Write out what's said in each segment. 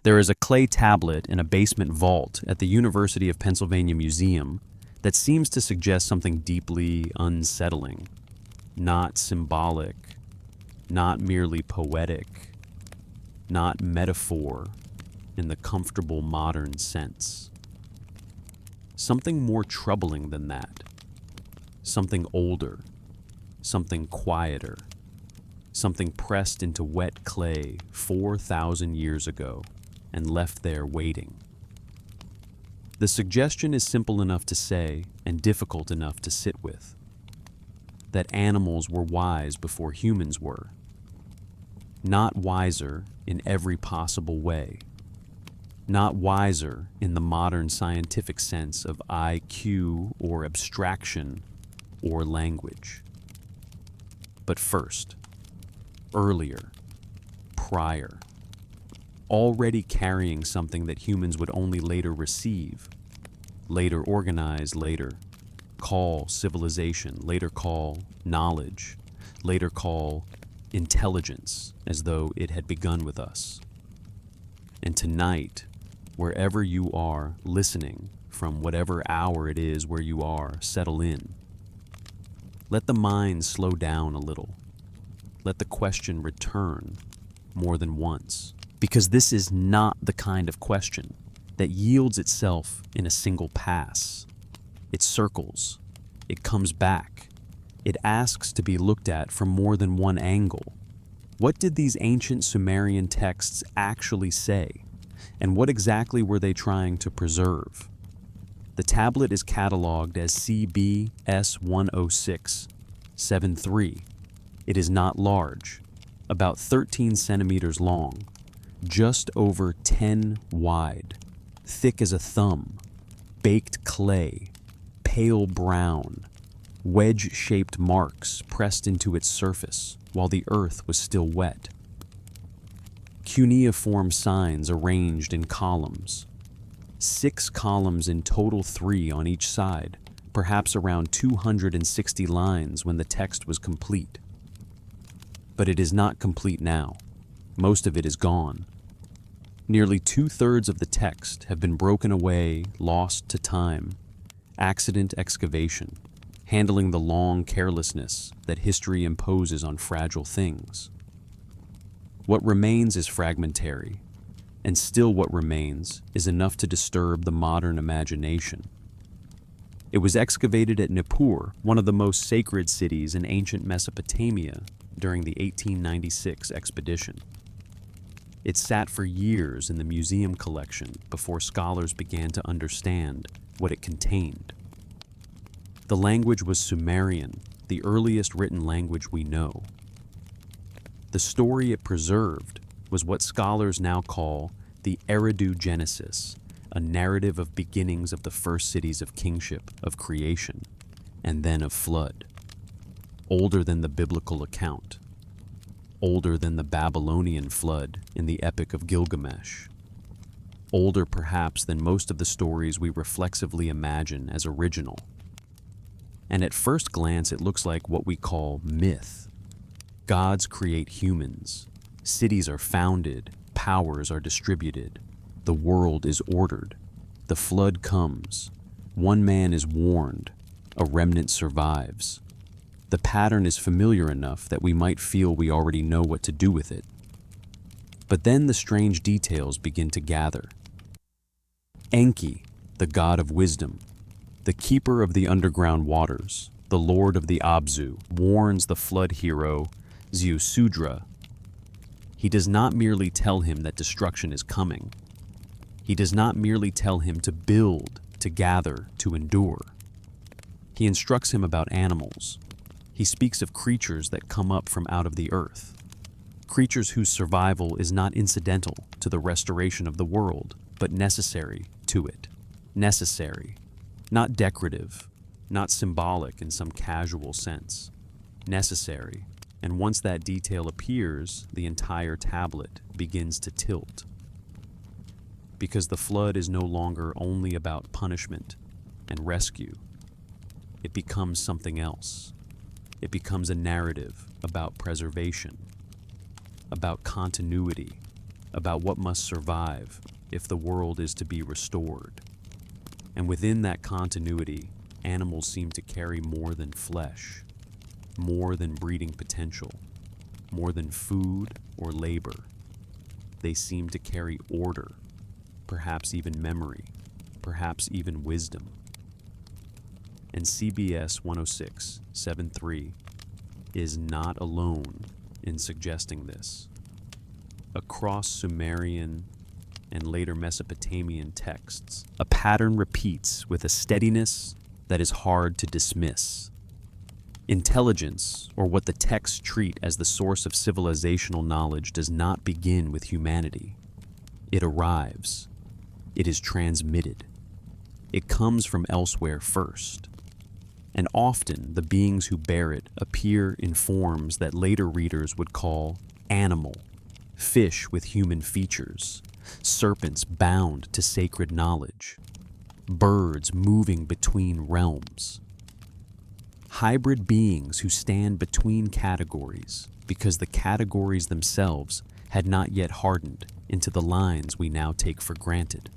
There is a clay tablet in a basement vault at the University of Pennsylvania Museum that seems to suggest something deeply unsettling, not symbolic, not merely poetic, not metaphor in the comfortable modern sense. Something more troubling than that, something older, something quieter, something pressed into wet clay 4,000 years ago and left there waiting. The suggestion is simple enough to say and difficult enough to sit with. That animals were wise before humans were. Not wiser in every possible way. Not wiser in the modern scientific sense of IQ or abstraction or language. But first, earlier, prior, already carrying something that humans would only later receive, later organize, later call civilization, later call knowledge, later call intelligence, as though it had begun with us. And tonight, wherever you are listening, from whatever hour it is where you are, settle in. Let the mind slow down a little. Let the question return more than once. Because this is not the kind of question that yields itself in a single pass. It circles. It comes back. It asks to be looked at from more than one angle. What did these ancient Sumerian texts actually say? And what exactly were they trying to preserve? The tablet is cataloged as CBS10673. It is not large, about 13 centimeters long, just over 10 wide, thick as a thumb, baked clay, pale brown, wedge-shaped marks pressed into its surface while the earth was still wet. Cuneiform signs arranged in columns. 6 columns in total, 3 on each side, perhaps around 260 lines when the text was complete. But it is not complete now. Most of it is gone. Nearly 2/3 of the text have been broken away, lost to time, accident excavation, handling the long carelessness that history imposes on fragile things. What remains is fragmentary, and still what remains is enough to disturb the modern imagination. It was excavated at Nippur, one of the most sacred cities in ancient Mesopotamia, during the 1896 expedition. It sat for years in the museum collection before scholars began to understand what it contained. The language was Sumerian, the earliest written language we know. The story it preserved was what scholars now call the Eridu Genesis, a narrative of beginnings of the first cities of kingship, of creation, and then of flood. Older than the biblical account, older than the Babylonian flood in the Epic of Gilgamesh, older perhaps than most of the stories we reflexively imagine as original. And at first glance it looks like what we call myth. Gods create humans, cities are founded, powers are distributed, the world is ordered, the flood comes, one man is warned, a remnant survives. The pattern is familiar enough that we might feel we already know what to do with it. But then the strange details begin to gather. Enki, the god of wisdom, the keeper of the underground waters, the lord of the Abzu, warns the flood hero Ziusudra. He does not merely tell him that destruction is coming. He does not merely tell him to build, to gather, to endure. He instructs him about animals. He speaks of creatures that come up from out of the earth, creatures whose survival is not incidental to the restoration of the world, but necessary to it. Necessary, not decorative, not symbolic in some casual sense. Necessary, and once that detail appears, the entire tablet begins to tilt. Because the flood is no longer only about punishment and rescue. It becomes something else. It becomes a narrative about preservation, about continuity, about what must survive if the world is to be restored. And within that continuity, animals seem to carry more than flesh, more than breeding potential, more than food or labor. They seem to carry order, perhaps even memory, perhaps even wisdom. And CBS 106.73 is not alone in suggesting this. Across Sumerian and later Mesopotamian texts, a pattern repeats with a steadiness that is hard to dismiss. Intelligence, or what the texts treat as the source of civilizational knowledge, does not begin with humanity. It arrives. It is transmitted. It comes from elsewhere first. And often the beings who bear it appear in forms that later readers would call animal, fish with human features, serpents bound to sacred knowledge, birds moving between realms. Hybrid beings who stand between categories because the categories themselves had not yet hardened into the lines we now take for granted.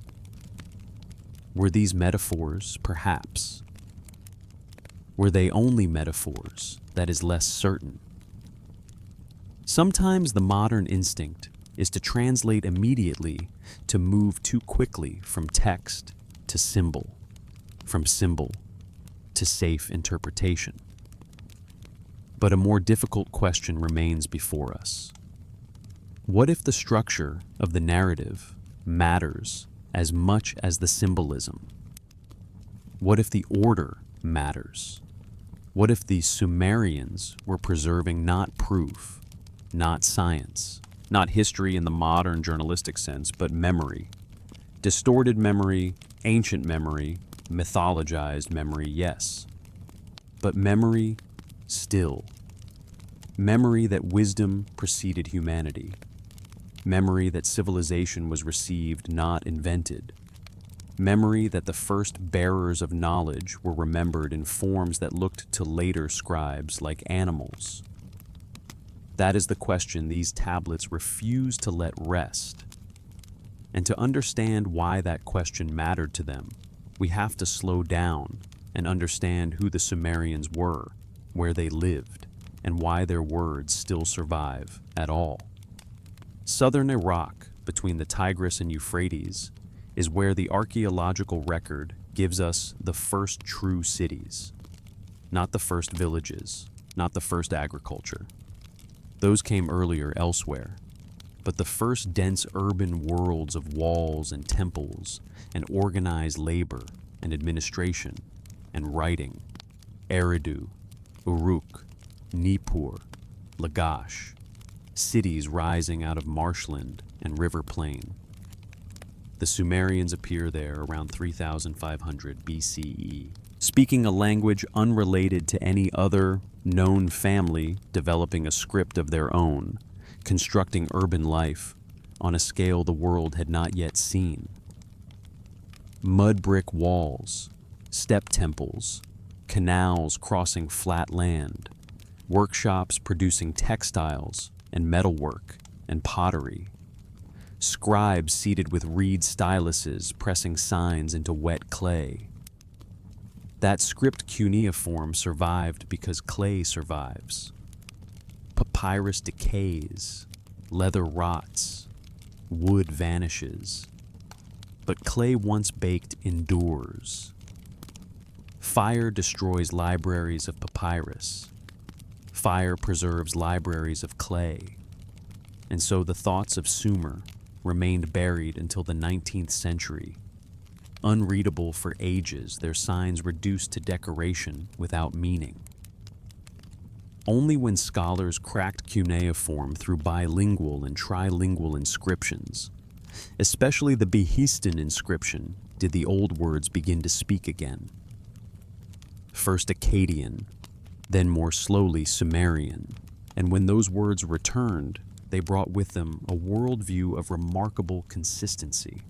Were these metaphors, perhaps? Were they only metaphors? That is less certain. Sometimes the modern instinct is to translate immediately, to move too quickly from text to symbol, from symbol to safe interpretation. But a more difficult question remains before us. What if the structure of the narrative matters as much as the symbolism? What if the order matters? What if the Sumerians were preserving not proof, not science, not history in the modern journalistic sense, but memory? Distorted memory, ancient memory, mythologized memory, yes. But memory still. Memory that wisdom preceded humanity. Memory that civilization was received, not invented. Memory that the first bearers of knowledge were remembered in forms that looked to later scribes like animals. That is the question these tablets refuse to let rest. And to understand why that question mattered to them, we have to slow down and understand who the Sumerians were, where they lived, and why their words still survive at all. Southern Iraq, between the Tigris and Euphrates, is where the archaeological record gives us the first true cities, not the first villages, not the first agriculture. Those came earlier elsewhere, but the first dense urban worlds of walls and temples and organized labor and administration and writing, Eridu, Uruk, Nippur, Lagash, cities rising out of marshland and river plain. The Sumerians appear there around 3,500 BCE, speaking a language unrelated to any other known family, developing a script of their own, constructing urban life on a scale the world had not yet seen. Mud brick walls, step temples, canals crossing flat land, workshops producing textiles and metalwork and pottery, scribes seated with reed styluses pressing signs into wet clay. That script cuneiform survived because clay survives. Papyrus decays, leather rots, wood vanishes. But clay once baked endures. Fire destroys libraries of papyrus. Fire preserves libraries of clay. And so the thoughts of Sumer remained buried until the 19th century. Unreadable for ages, their signs reduced to decoration without meaning. Only when scholars cracked cuneiform through bilingual and trilingual inscriptions, especially the Behistun inscription, did the old words begin to speak again. First Akkadian, then more slowly Sumerian, and when those words returned, they brought with them a worldview of remarkable consistency.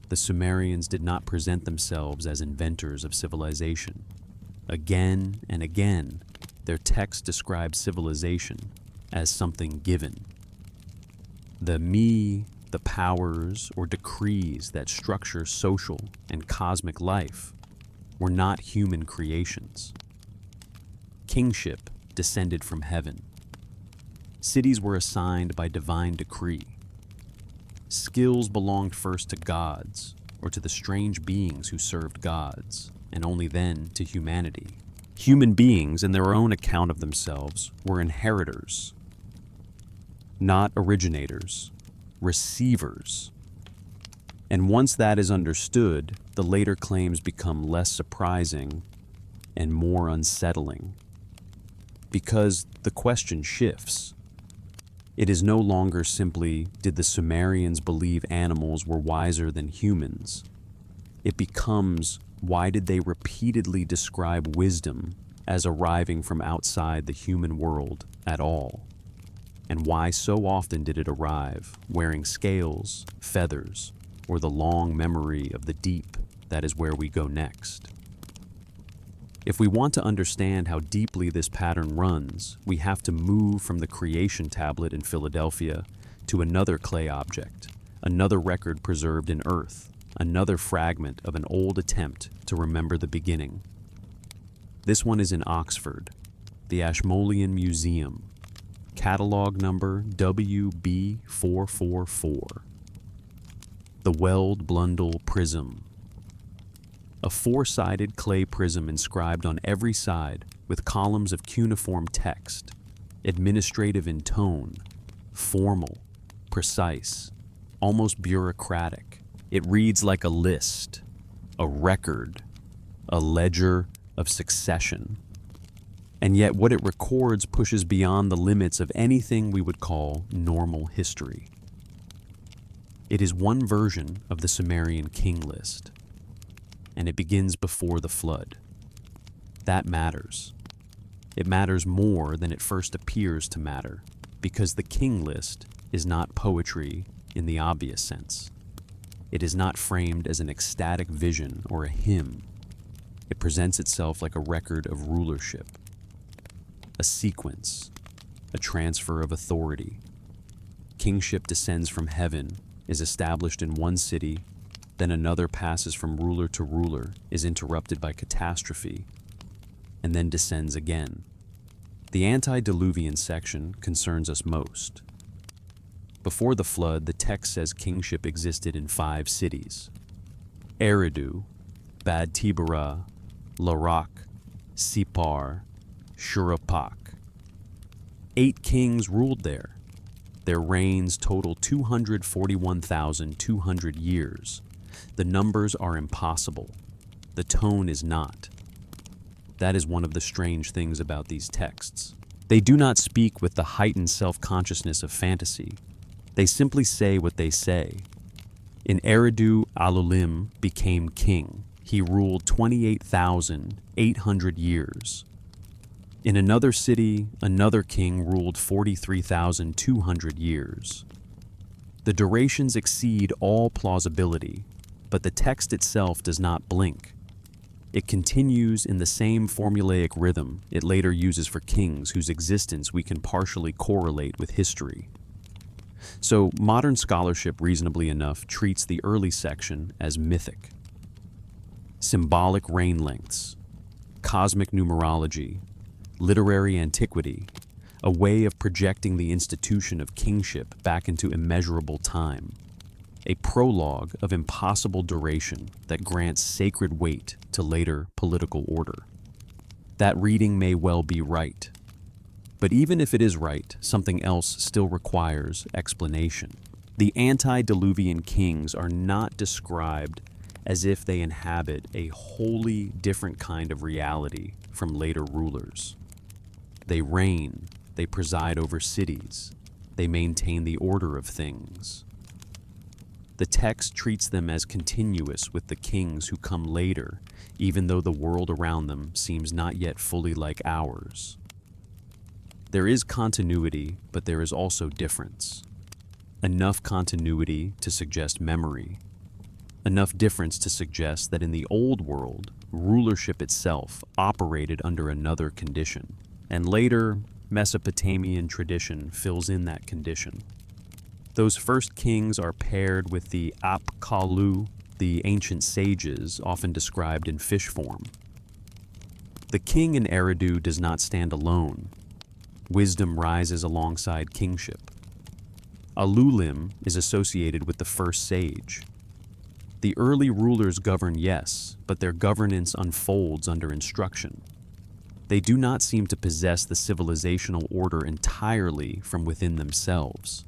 The Sumerians did not present themselves as inventors of civilization. Again and again, their texts describe civilization as something given. The me, the powers or decrees that structure social and cosmic life, were not human creations. Kingship descended from heaven. Cities were assigned by divine decree. Skills belonged first to gods, or to the strange beings who served gods, and only then to humanity. Human beings, in their own account of themselves, were inheritors, not originators, receivers. And once that is understood, the later claims become less surprising and more unsettling. Because the question shifts. It is no longer simply, did the Sumerians believe animals were wiser than humans? It becomes, why did they repeatedly describe wisdom as arriving from outside the human world at all? And why so often did it arrive, wearing scales, feathers, or the long memory of the deep that is where we go next? If we want to understand how deeply this pattern runs, we have to move from the creation tablet in Philadelphia to another clay object, another record preserved in earth, another fragment of an old attempt to remember the beginning. This one is in Oxford, the Ashmolean Museum, catalog number WB444. The Weld Blundell Prism. A four-sided clay prism inscribed on every side with columns of cuneiform text, administrative in tone, formal, precise, almost bureaucratic. It reads like a list, a record, a ledger of succession. And yet what it records pushes beyond the limits of anything we would call normal history. It is one version of the Sumerian king list, and it begins before the flood. That matters. It matters more than it first appears to matter, because the king list is not poetry in the obvious sense. It is not framed as an ecstatic vision or a hymn. It presents itself like a record of rulership, a sequence, a transfer of authority. Kingship descends from heaven, is established in one city, then another passes from ruler to ruler, is interrupted by catastrophe, and then descends again. The antediluvian section concerns us most. Before the flood, the text says kingship existed in 5 cities: Eridu, Bad Tibara, Larak, Sipar, Shuruppak. 8 kings ruled there. Their reigns total 241,200 years. The numbers are impossible. The tone is not. That is one of the strange things about these texts. They do not speak with the heightened self-consciousness of fantasy. They simply say what they say. In Eridu, Alulim became king. He ruled 28,800 years. In another city, another king ruled 43,200 years. The durations exceed all plausibility, but the text itself does not blink. It continues in the same formulaic rhythm it later uses for kings whose existence we can partially correlate with history. So modern scholarship, reasonably enough, treats the early section as mythic. Symbolic reign lengths, cosmic numerology, literary antiquity, a way of projecting the institution of kingship back into immeasurable time, a prologue of impossible duration that grants sacred weight to later political order. That reading may well be right, but even if it is right, something else still requires explanation. The antediluvian kings are not described as if they inhabit a wholly different kind of reality from later rulers. They reign, they preside over cities, they maintain the order of things. The text treats them as continuous with the kings who come later, even though the world around them seems not yet fully like ours. There is continuity, but there is also difference. Enough continuity to suggest memory. Enough difference to suggest that in the old world, rulership itself operated under another condition. And later, Mesopotamian tradition fills in that condition. Those first kings are paired with the abcalu, the ancient sages often described in fish form. The king in Eridu does not stand alone. Wisdom rises alongside kingship. Alulim is associated with the first sage. The early rulers govern, yes, but their governance unfolds under instruction. They do not seem to possess the civilizational order entirely from within themselves.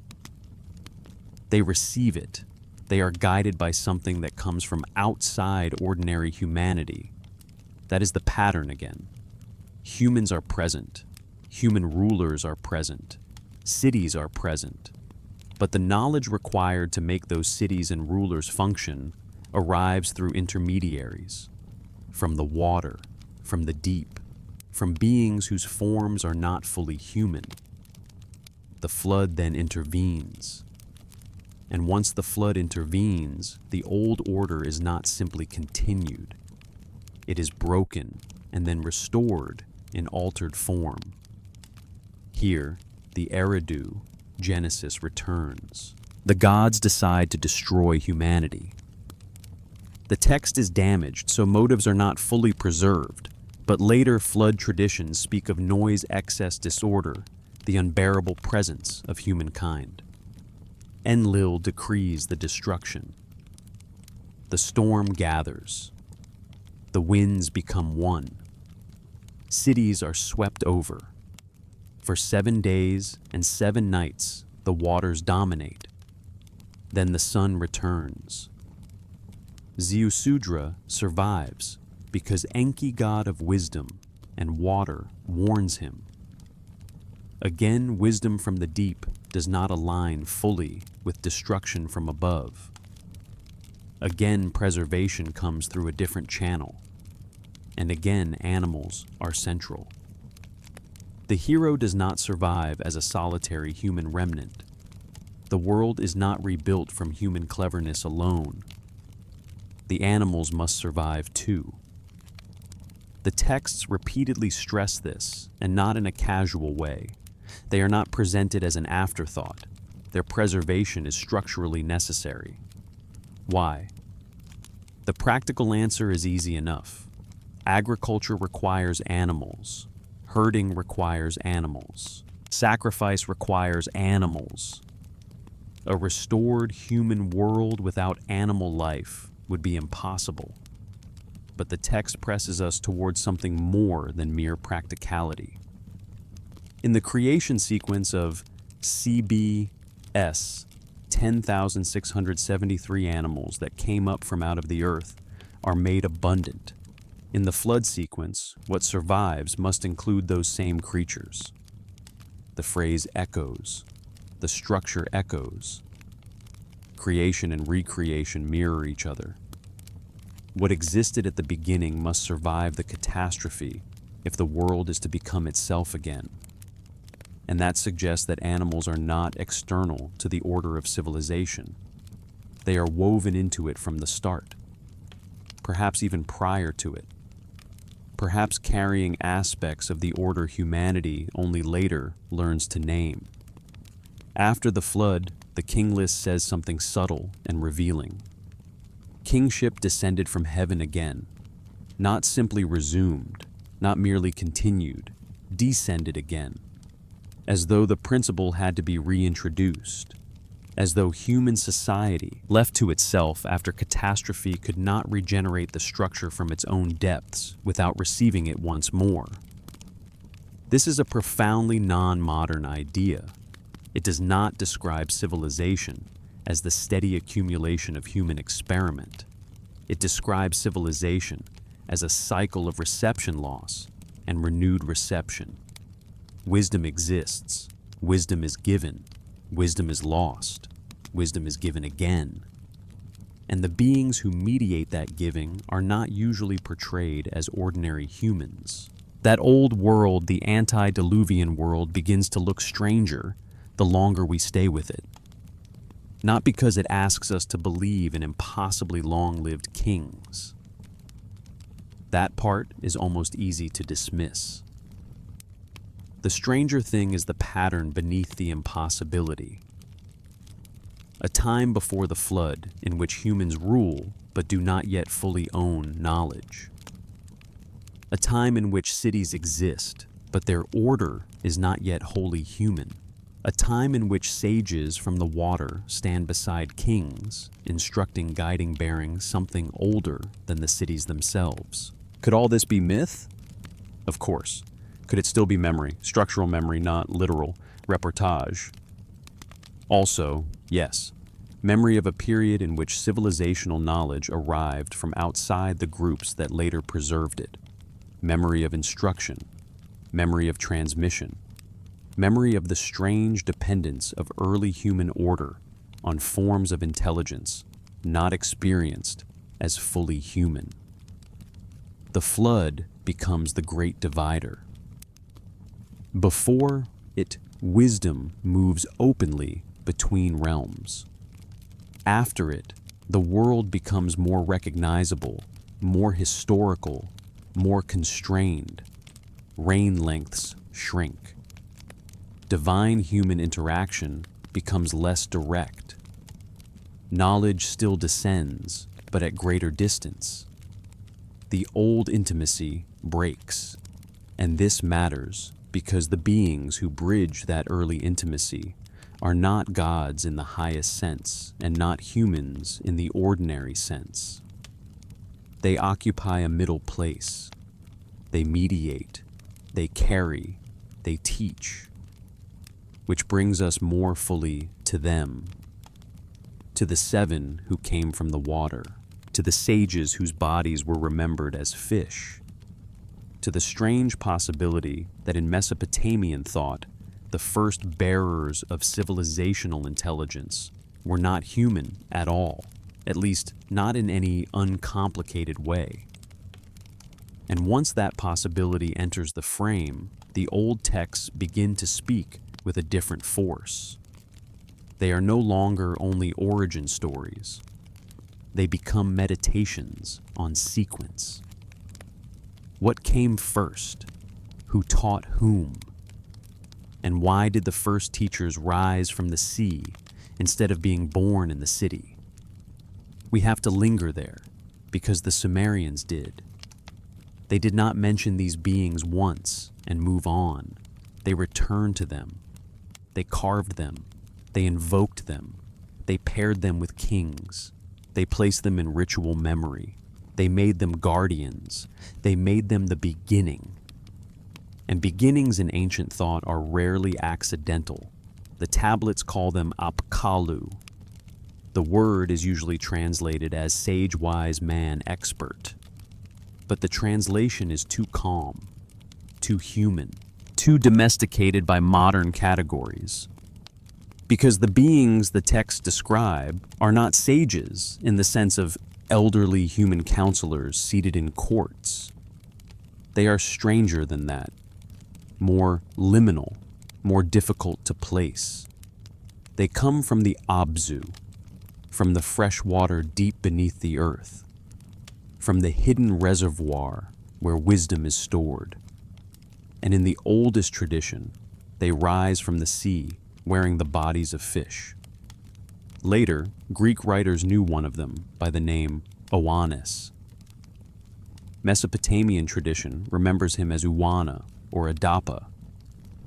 They receive it. They are guided by something that comes from outside ordinary humanity. That is the pattern again. Humans are present. Human rulers are present. Cities are present. But the knowledge required to make those cities and rulers function arrives through intermediaries, from the water, from the deep, from beings whose forms are not fully human. The flood then intervenes. And once the flood intervenes, the old order is not simply continued. It is broken and then restored in altered form. Here, the Eridu Genesis returns. The gods decide to destroy humanity. The text is damaged, so motives are not fully preserved, but later flood traditions speak of noise excess disorder, the unbearable presence of humankind. Enlil decrees the destruction. The storm gathers. The winds become one. Cities are swept over. For 7 days and 7 nights, the waters dominate. Then the sun returns. Ziusudra survives because Enki, god of wisdom and water, warns him. Again, wisdom from the deep does not align fully with destruction from above. Again, preservation comes through a different channel. And again, animals are central. The hero does not survive as a solitary human remnant. The world is not rebuilt from human cleverness alone. The animals must survive too. The texts repeatedly stress this, and not in a casual way. They are not presented as an afterthought. Their preservation is structurally necessary. Why? The practical answer is easy enough. Agriculture requires animals. Herding requires animals. Sacrifice requires animals. A restored human world without animal life would be impossible. But the text presses us towards something more than mere practicality. In the creation sequence of CBS, 10,673 animals that came up from out of the earth are made abundant. In the flood sequence, what survives must include those same creatures. The phrase echoes. The structure echoes. Creation and recreation mirror each other. What existed at the beginning must survive the catastrophe if the world is to become itself again. And that suggests that animals are not external to the order of civilization. They are woven into it from the start, perhaps even prior to it, perhaps carrying aspects of the order humanity only later learns to name. After the flood, the king list says something subtle and revealing. Kingship descended from heaven again, not simply resumed, not merely continued, descended again, as though the principle had to be reintroduced, as though human society, left to itself after catastrophe, could not regenerate the structure from its own depths without receiving it once more. This is a profoundly non-modern idea. It does not describe civilization as the steady accumulation of human experiment. It describes civilization as a cycle of reception loss and renewed reception. Wisdom exists. Wisdom is given. Wisdom is lost. Wisdom is given again. And the beings who mediate that giving are not usually portrayed as ordinary humans. That old world, the antediluvian world, begins to look stranger the longer we stay with it. Not because it asks us to believe in impossibly long-lived kings. That part is almost easy to dismiss. The stranger thing is the pattern beneath the impossibility. a time before the flood in which humans rule but do not yet fully own knowledge. A time in which cities exist, but their order is not yet wholly human. A time in which sages from the water stand beside kings, instructing guiding bearings something older than the cities themselves. Could all this be myth? Of course. Could it still be memory, structural memory, not literal reportage? Also, yes. Memory of a period in which civilizational knowledge arrived from outside the groups that later preserved it. Memory of instruction. Memory of transmission. Memory of the strange dependence of early human order on forms of intelligence not experienced as fully human. The flood becomes the great divider. Before it, wisdom moves openly between realms. After it, the world becomes more recognizable, more historical, more constrained. Reign lengths shrink. Divine-human interaction becomes less direct. Knowledge still descends, but at greater distance. The old intimacy breaks, and this matters because the beings who bridge that early intimacy are not gods in the highest sense and not humans in the ordinary sense. They occupy a middle place. They mediate, they carry, they teach, which brings us more fully to them, to the seven who came from the water, to the sages whose bodies were remembered as fish, to the strange possibility that in Mesopotamian thought, the first bearers of civilizational intelligence were not human at all, at least not in any uncomplicated way. And once that possibility enters the frame, the old texts begin to speak with a different force. They are no longer only origin stories. They become meditations on sequence. What came first? Who taught whom? And why did the first teachers rise from the sea instead of being born in the city? We have to linger there because the Sumerians did. They did not mention these beings once and move on. They returned to them. They carved them. They invoked them. They paired them with kings. They placed them in ritual memory. They made them guardians. They made them the beginning. And beginnings in ancient thought are rarely accidental. The tablets call them abcalu. The word is usually translated as sage, wise man, expert. But the translation is too calm, too human, too domesticated by modern categories. Because the beings the texts describe are not sages in the sense of elderly human counselors seated in courts. They are stranger than that, more liminal, more difficult to place. They come from the abzu, from the fresh water deep beneath the earth, from the hidden reservoir where wisdom is stored. And in the oldest tradition, they rise from the sea wearing the bodies of fish. Later, Greek writers knew one of them by the name Oannes. Mesopotamian tradition remembers him as Uana or Adapa,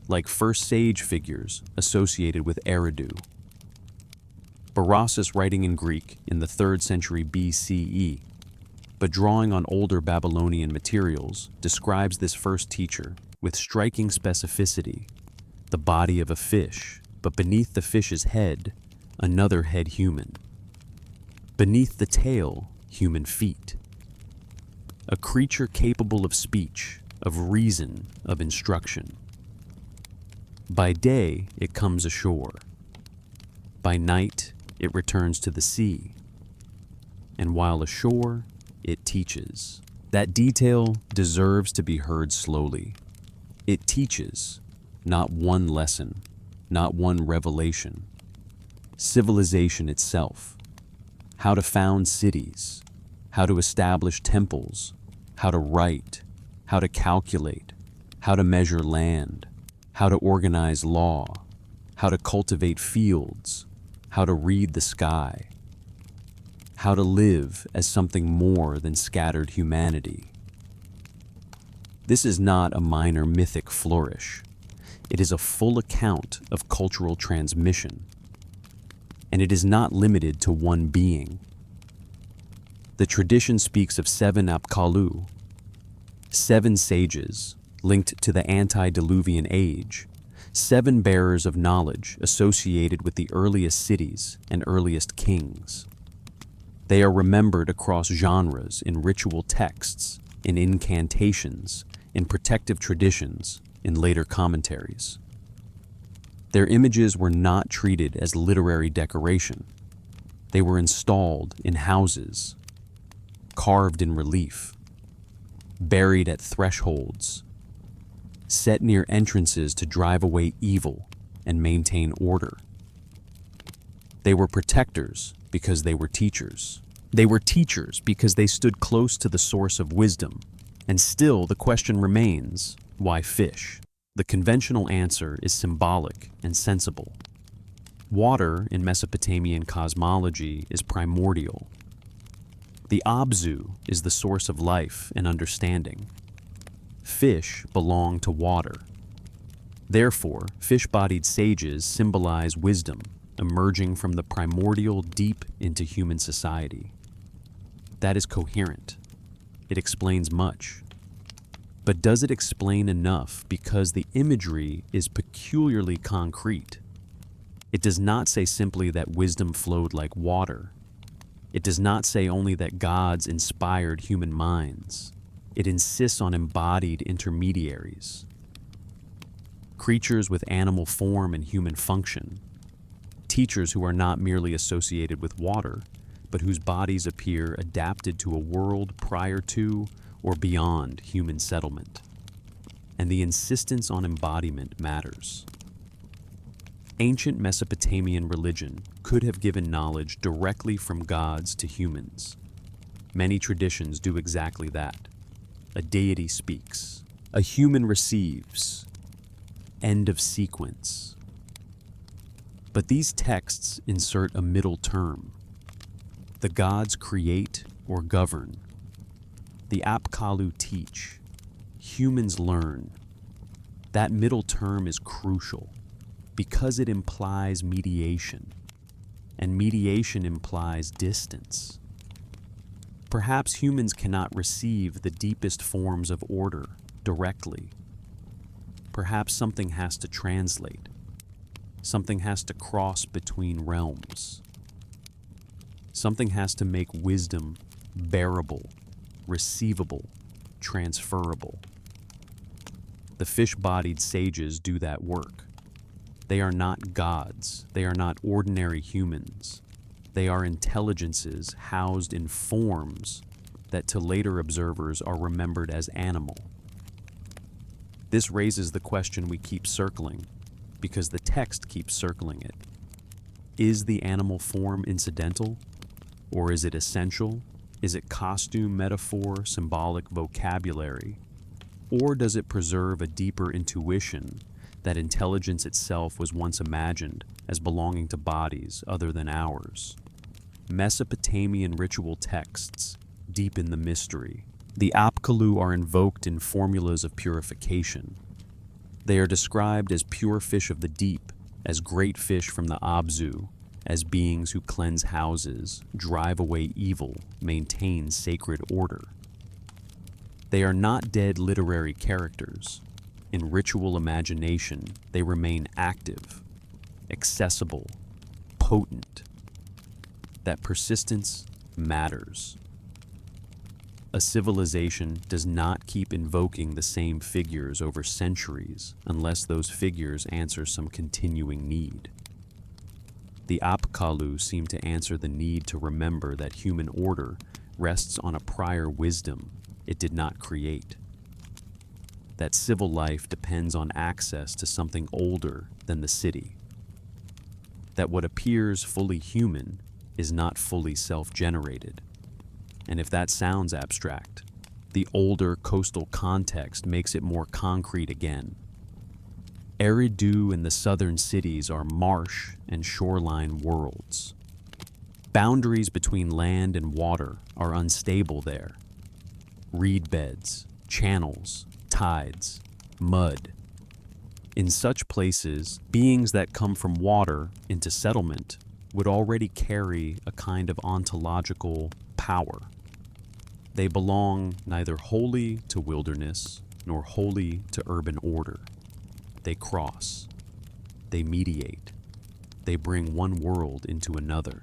like first sage figures associated with Eridu. Berossus, writing in Greek in the 3rd century BCE, but drawing on older Babylonian materials, describes this first teacher with striking specificity: the body of a fish, but beneath the fish's head, another head human. Beneath the tail, human feet. A creature capable of speech, of reason, of instruction. By day, it comes ashore. By night, it returns to the sea. And while ashore, it teaches. That detail deserves to be heard slowly. It teaches, not one lesson, not one revelation. Civilization itself. How to found cities, how to establish temples, how to write, how to calculate, how to measure land, how to organize law, how to cultivate fields, how to read the sky, how to live as something more than scattered humanity. This is not a minor mythic flourish. It is a full account of cultural transmission, and it is not limited to one being. The tradition speaks of 7 abcalu, 7 sages linked to the antediluvian age, 7 bearers of knowledge associated with the earliest cities and earliest kings. They are remembered across genres in ritual texts, in incantations, in protective traditions, in later commentaries. Their images were not treated as literary decoration. They were installed in houses, carved in relief, buried at thresholds, set near entrances to drive away evil and maintain order. They were protectors because they were teachers. They were teachers because they stood close to the source of wisdom. And still the question remains, why fish? The conventional answer is symbolic and sensible. Water in Mesopotamian cosmology is primordial. The abzu is the source of life and understanding. Fish belong to water. Therefore, fish-bodied sages symbolize wisdom emerging from the primordial deep into human society. That is coherent. It explains much. But does it explain enough because the imagery is peculiarly concrete? It does not say simply that wisdom flowed like water. It does not say only that gods inspired human minds. It insists on embodied intermediaries, creatures with animal form and human function, teachers who are not merely associated with water, but whose bodies appear adapted to a world prior to or beyond human settlement. And the insistence on embodiment matters. Ancient Mesopotamian religion could have given knowledge directly from gods to humans. Many traditions do exactly that. A deity speaks. A human receives. End of sequence. But these texts insert a middle term. The gods create or govern. The abcalu teach. Humans learn. That middle term is crucial because it implies mediation, and mediation implies distance. Perhaps humans cannot receive the deepest forms of order directly. Perhaps something has to translate. Something has to cross between realms. Something has to make wisdom bearable, receivable, transferable. The fish-bodied sages do that work. They are not gods. They are not ordinary humans. They are intelligences housed in forms that to later observers are remembered as animal. This raises the question we keep circling, because the text keeps circling it. Is the animal form incidental? Or is it essential? Is it costume, metaphor, symbolic vocabulary? Or does it preserve a deeper intuition that intelligence itself was once imagined as belonging to bodies other than ours? Mesopotamian ritual texts deepen the mystery. The abcalu are invoked in formulas of purification. They are described as pure fish of the deep, as great fish from the abzu, as beings who cleanse houses, drive away evil, maintain sacred order. They are not dead literary characters. In ritual imagination, they remain active, accessible, potent. That persistence matters. A civilization does not keep invoking the same figures over centuries unless those figures answer some continuing need. The abcalu seem to answer the need to remember that human order rests on a prior wisdom it did not create. That civil life depends on access to something older than the city. That what appears fully human is not fully self-generated. And if that sounds abstract, the older coastal context makes it more concrete again. Eridu and the southern cities are marsh and shoreline worlds. Boundaries between land and water are unstable there. Reed beds, channels, tides, mud. In such places, beings that come from water into settlement would already carry a kind of ontological power. They belong neither wholly to wilderness nor wholly to urban order. They cross. They mediate. They bring one world into another.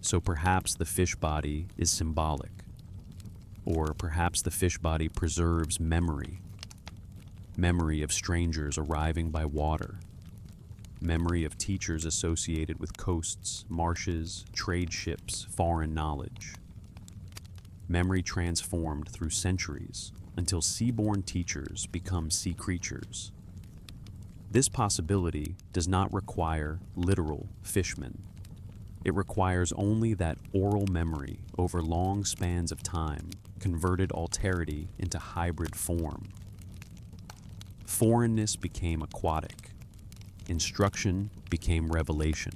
So perhaps the fish body is symbolic. Or perhaps the fish body preserves memory. Memory of strangers arriving by water. Memory of teachers associated with coasts, marshes, trade ships, foreign knowledge. Memory transformed through centuries until seaborne teachers become sea creatures. This possibility does not require literal fishmen. It requires only that oral memory over long spans of time converted alterity into hybrid form. Foreignness became aquatic. Instruction became revelation.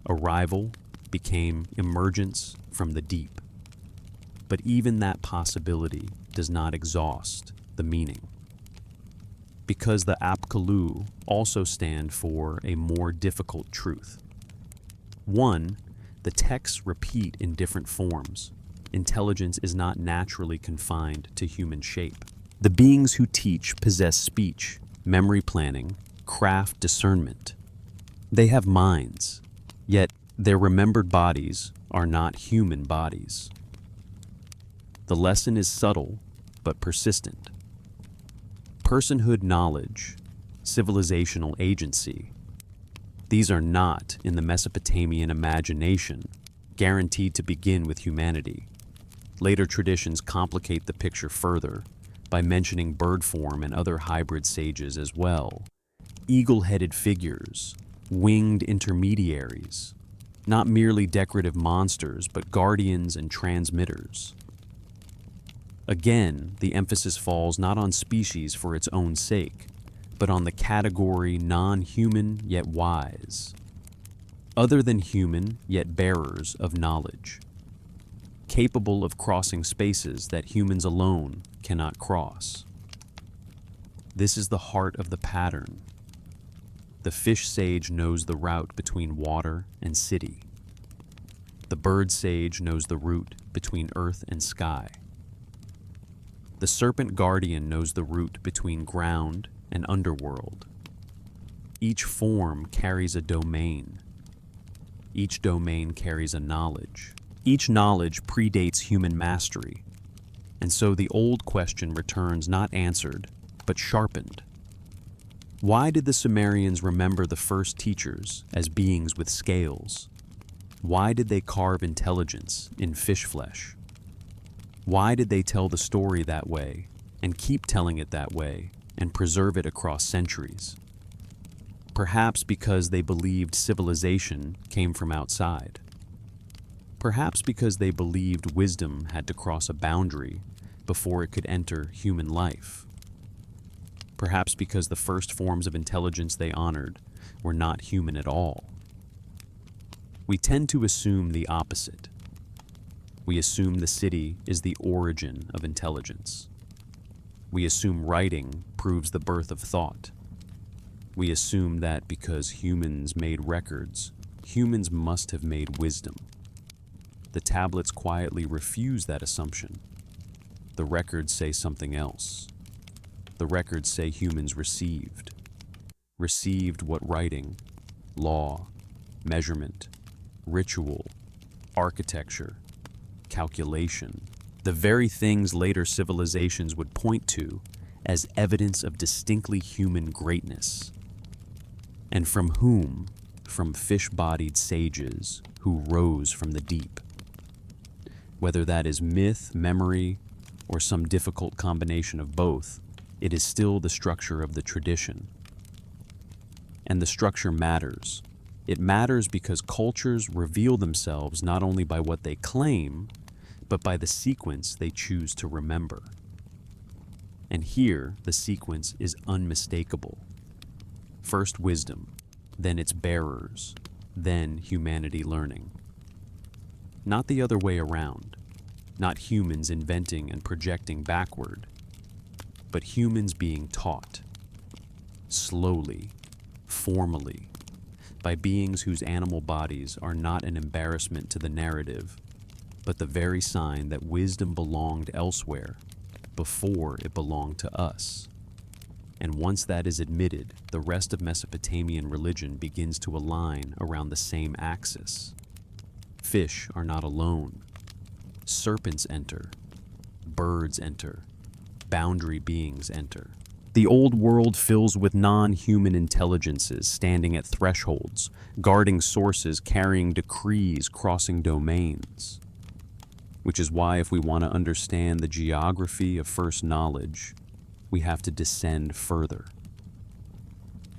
Arrival became emergence from the deep. But even that possibility does not exhaust the meaning. Because the abcalu also stand for a more difficult truth. One, the texts repeat in different forms. Intelligence is not naturally confined to human shape. The beings who teach possess speech, memory planning, craft discernment. They have minds, yet their remembered bodies are not human bodies. The lesson is subtle but persistent. Personhood knowledge, civilizational agency. These are not, in the Mesopotamian imagination, guaranteed to begin with humanity. Later traditions complicate the picture further by mentioning bird form and other hybrid sages as well. Eagle-headed figures, winged intermediaries, not merely decorative monsters, but guardians and transmitters. Again, the emphasis falls not on species for its own sake, but on the category non-human yet wise. Other than human yet bearers of knowledge. Capable of crossing spaces that humans alone cannot cross. This is the heart of the pattern. The fish sage knows the route between water and city. The bird sage knows the route between earth and sky. The serpent guardian knows the route between ground and underworld. Each form carries a domain. Each domain carries a knowledge. Each knowledge predates human mastery. And so the old question returns not answered, but sharpened. Why did the Sumerians remember the first teachers as beings with scales? Why did they carve intelligence in fish flesh? Why did they tell the story that way, and keep telling it that way, and preserve it across centuries? Perhaps because they believed civilization came from outside. Perhaps because they believed wisdom had to cross a boundary before it could enter human life. Perhaps because the first forms of intelligence they honored were not human at all. We tend to assume the opposite. We assume the city is the origin of intelligence. We assume writing proves the birth of thought. We assume that because humans made records, humans must have made wisdom. The tablets quietly refuse that assumption. The records say something else. The records say humans received. Received what writing, law, measurement, ritual, architecture, calculation, the very things later civilizations would point to as evidence of distinctly human greatness. And from whom? From fish-bodied sages who rose from the deep. Whether that is myth, memory, or some difficult combination of both, it is still the structure of the tradition. And the structure matters. It matters because cultures reveal themselves not only by what they claim, but by the sequence they choose to remember. And here, the sequence is unmistakable. First wisdom, then its bearers, then humanity learning. Not the other way around, not humans inventing and projecting backward, but humans being taught, slowly, formally, by beings whose animal bodies are not an embarrassment to the narrative, but the very sign that wisdom belonged elsewhere before it belonged to us. And once that is admitted, the rest of Mesopotamian religion begins to align around the same axis. Fish are not alone. Serpents enter. Birds enter. Boundary beings enter. The old world fills with non-human intelligences standing at thresholds, guarding sources, carrying decrees, crossing domains. Which is why if we want to understand the geography of first knowledge, we have to descend further.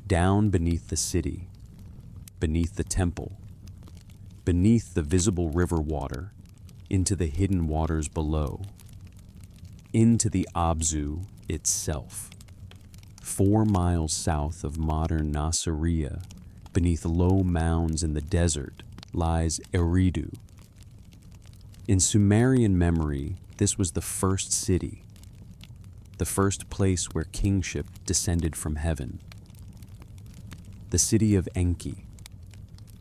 Down beneath the city, beneath the temple, beneath the visible river water, into the hidden waters below, into the abzu itself. 4 miles south of modern Nasiriyah, beneath low mounds in the desert, lies Eridu. In Sumerian memory, this was the first city, the first place where kingship descended from heaven. The city of Enki,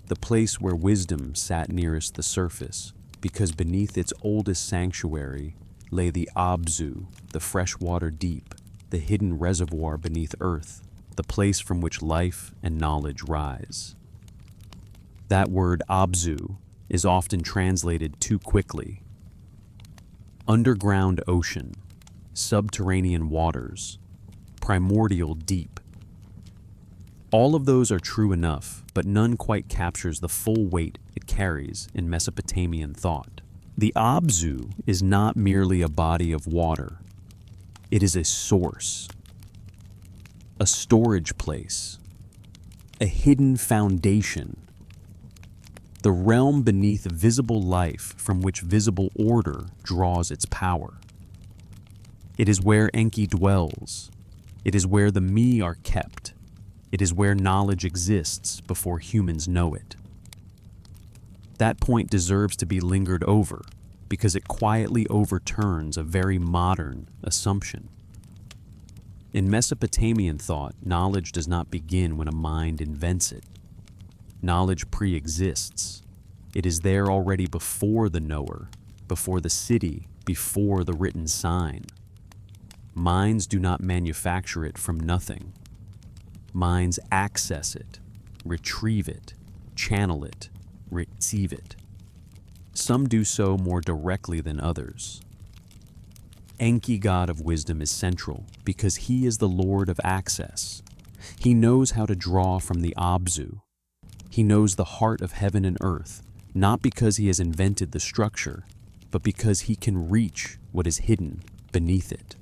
the place where wisdom sat nearest the surface, because beneath its oldest sanctuary lay the abzu, the freshwater deep, the hidden reservoir beneath earth, the place from which life and knowledge rise. That word abzu is often translated too quickly. Underground ocean, subterranean waters, primordial deep. All of those are true enough, but none quite captures the full weight it carries in Mesopotamian thought. The abzu is not merely a body of water. It is a source, a storage place, a hidden foundation, the realm beneath visible life from which visible order draws its power. It is where Enki dwells. It is where the me are kept. It is where knowledge exists before humans know it. That point deserves to be lingered over because it quietly overturns a very modern assumption. In Mesopotamian thought, knowledge does not begin when a mind invents it. Knowledge pre-exists. It is there already before the knower, before the city, before the written sign. Minds do not manufacture it from nothing. Minds access it, retrieve it, channel it, receive it. Some do so more directly than others. Enki, god of wisdom, is central because he is the lord of access. He knows how to draw from the abzu. He knows the heart of heaven and earth, not because he has invented the structure, but because he can reach what is hidden beneath it.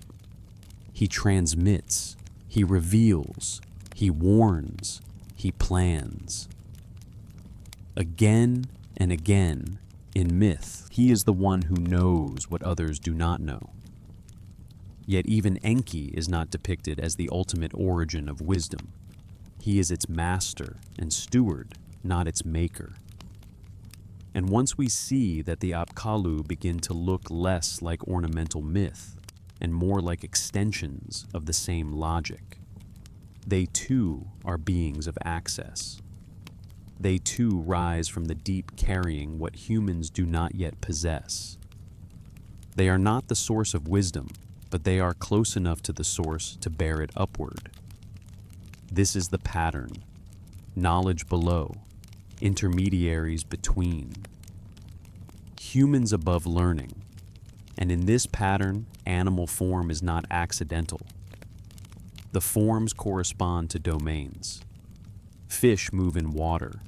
He transmits, he reveals, he warns, he plans. Again and again, in myth, he is the one who knows what others do not know. Yet even Enki is not depicted as the ultimate origin of wisdom. He is its master and steward, not its maker. And once we see that the abcalu begin to look less like ornamental myth and more like extensions of the same logic, they too are beings of access. They too rise from the deep, carrying what humans do not yet possess. They are not the source of wisdom, but they are close enough to the source to bear it upward. This is the pattern. Knowledge below, intermediaries between. Humans above learning. And in this pattern, animal form is not accidental. The forms correspond to domains. Fish move in water.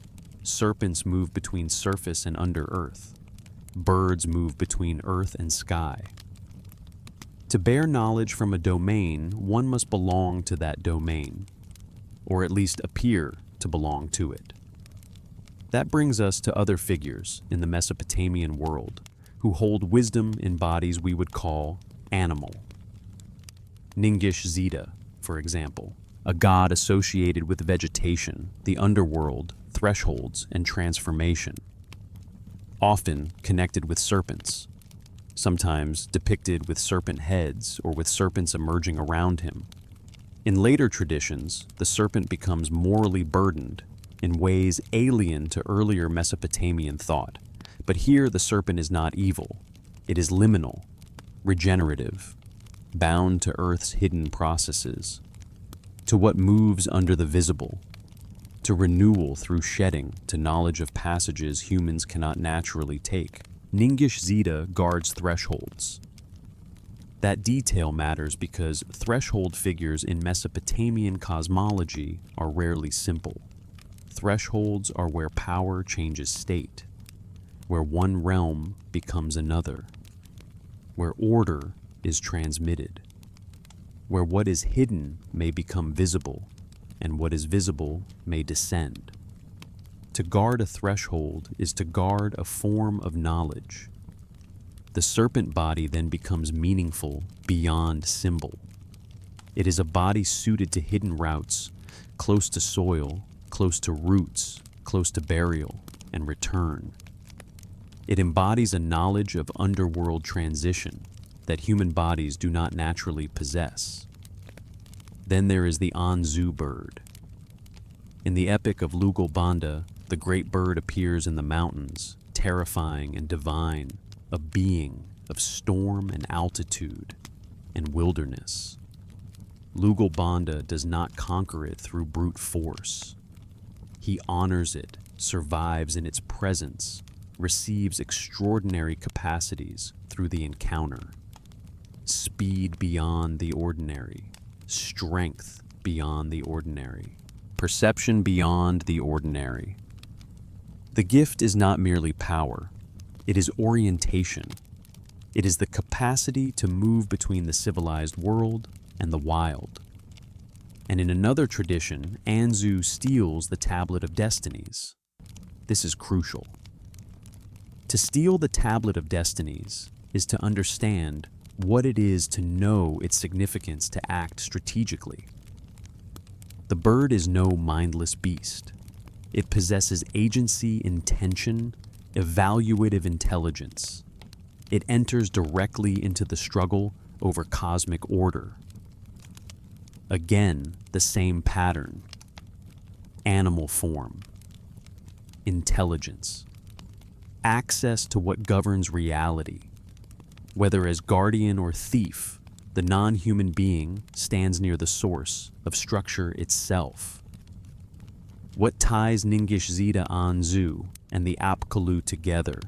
Serpents move between surface and under earth. Birds move between earth and sky. To bear knowledge from a domain, one must belong to that domain, or at least appear to belong to it. That brings us to other figures in the Mesopotamian world who hold wisdom in bodies we would call animal. Ningish Zeta, for example, a god associated with vegetation, the underworld, thresholds, and transformation, often connected with serpents, sometimes depicted with serpent heads or with serpents emerging around him. In later traditions, the serpent becomes morally burdened in ways alien to earlier Mesopotamian thought. But here the serpent is not evil. It is liminal, regenerative, bound to Earth's hidden processes, to what moves under the visible, to renewal through shedding, to knowledge of passages humans cannot naturally take. Ningish Zeta guards thresholds. That detail matters because threshold figures in Mesopotamian cosmology are rarely simple. Thresholds are where power changes state, where one realm becomes another, where order is transmitted, where what is hidden may become visible, and what is visible may descend. To guard a threshold is to guard a form of knowledge. The serpent body then becomes meaningful beyond symbol. It is a body suited to hidden routes, close to soil, close to roots, close to burial and return. It embodies a knowledge of underworld transition that human bodies do not naturally possess. Then there is the Anzu bird. In the epic of Lugalbanda, the great bird appears in the mountains, terrifying and divine, a being of storm and altitude and wilderness. Lugalbanda does not conquer it through brute force. He honors it, survives in its presence, receives extraordinary capacities through the encounter. Speed beyond the ordinary, strength beyond the ordinary, perception beyond the ordinary. The gift is not merely power, it is orientation. It is the capacity to move between the civilized world and the wild. And in another tradition, Anzu steals the Tablet of Destinies. This is crucial. To steal the Tablet of Destinies is to understand what it is to know its significance to act strategically. The bird is no mindless beast. It possesses agency, intention, evaluative intelligence. It enters directly into the struggle over cosmic order. Again, the same pattern. Animal form. Intelligence. Access to what governs reality. Whether as guardian or thief, the non-human being stands near the source of structure itself. What ties Ningish Zeta Anzu and the abcalu together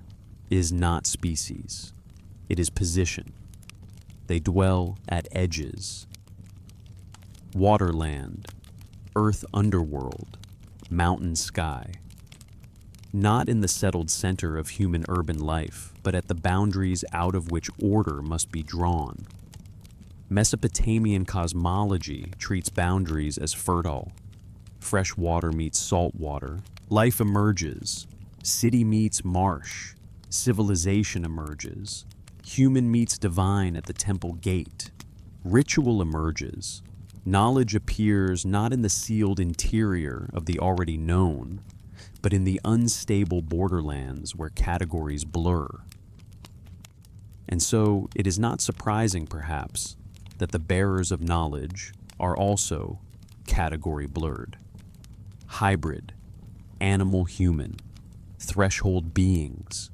is not species. It is position. They dwell at edges. Waterland, earth underworld, mountain sky. Not in the settled center of human urban life, but at the boundaries out of which order must be drawn. Mesopotamian cosmology treats boundaries as fertile. Fresh water meets salt water. Life emerges. City meets marsh. Civilization emerges. Human meets divine at the temple gate. Ritual emerges. Knowledge appears not in the sealed interior of the already known, but in the unstable borderlands where categories blur. And so it is not surprising, perhaps, that the bearers of knowledge are also category blurred. Hybrid, animal-human, threshold beings,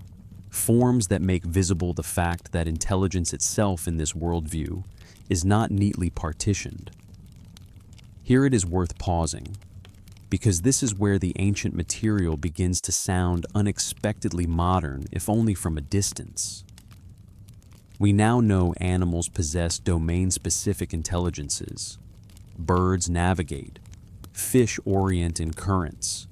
forms that make visible the fact that intelligence itself in this worldview is not neatly partitioned. Here it is worth pausing, because this is where the ancient material begins to sound unexpectedly modern, if only from a distance. We now know animals possess domain-specific intelligences. Birds navigate. Fish orient in currents.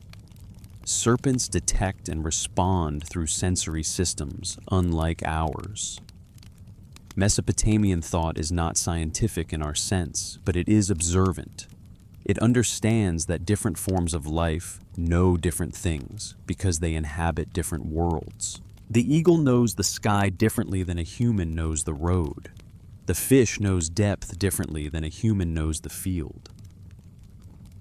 Serpents detect and respond through sensory systems unlike ours. Mesopotamian thought is not scientific in our sense, but it is observant. It understands that different forms of life know different things because they inhabit different worlds. The eagle knows the sky differently than a human knows the road. The fish knows depth differently than a human knows the field.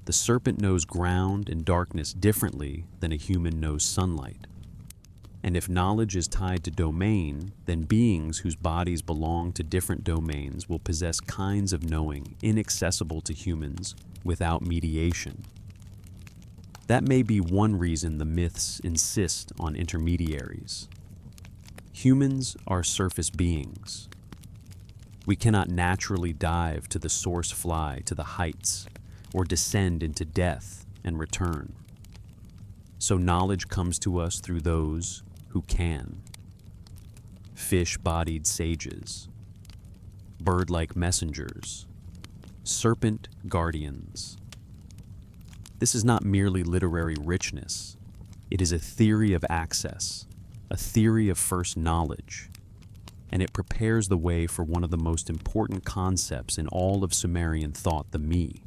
The serpent knows ground and darkness differently than a human knows sunlight. And if knowledge is tied to domain, then beings whose bodies belong to different domains will possess kinds of knowing inaccessible to humans without mediation. That may be one reason the myths insist on intermediaries. Humans are surface beings. We cannot naturally dive to the source fly to the heights, or descend into death and return. So knowledge comes to us through those who can. Fish-bodied sages, bird-like messengers, serpent guardians. This is not merely literary richness. It is a theory of access, a theory of first knowledge, and it prepares the way for one of the most important concepts in all of Sumerian thought, the me.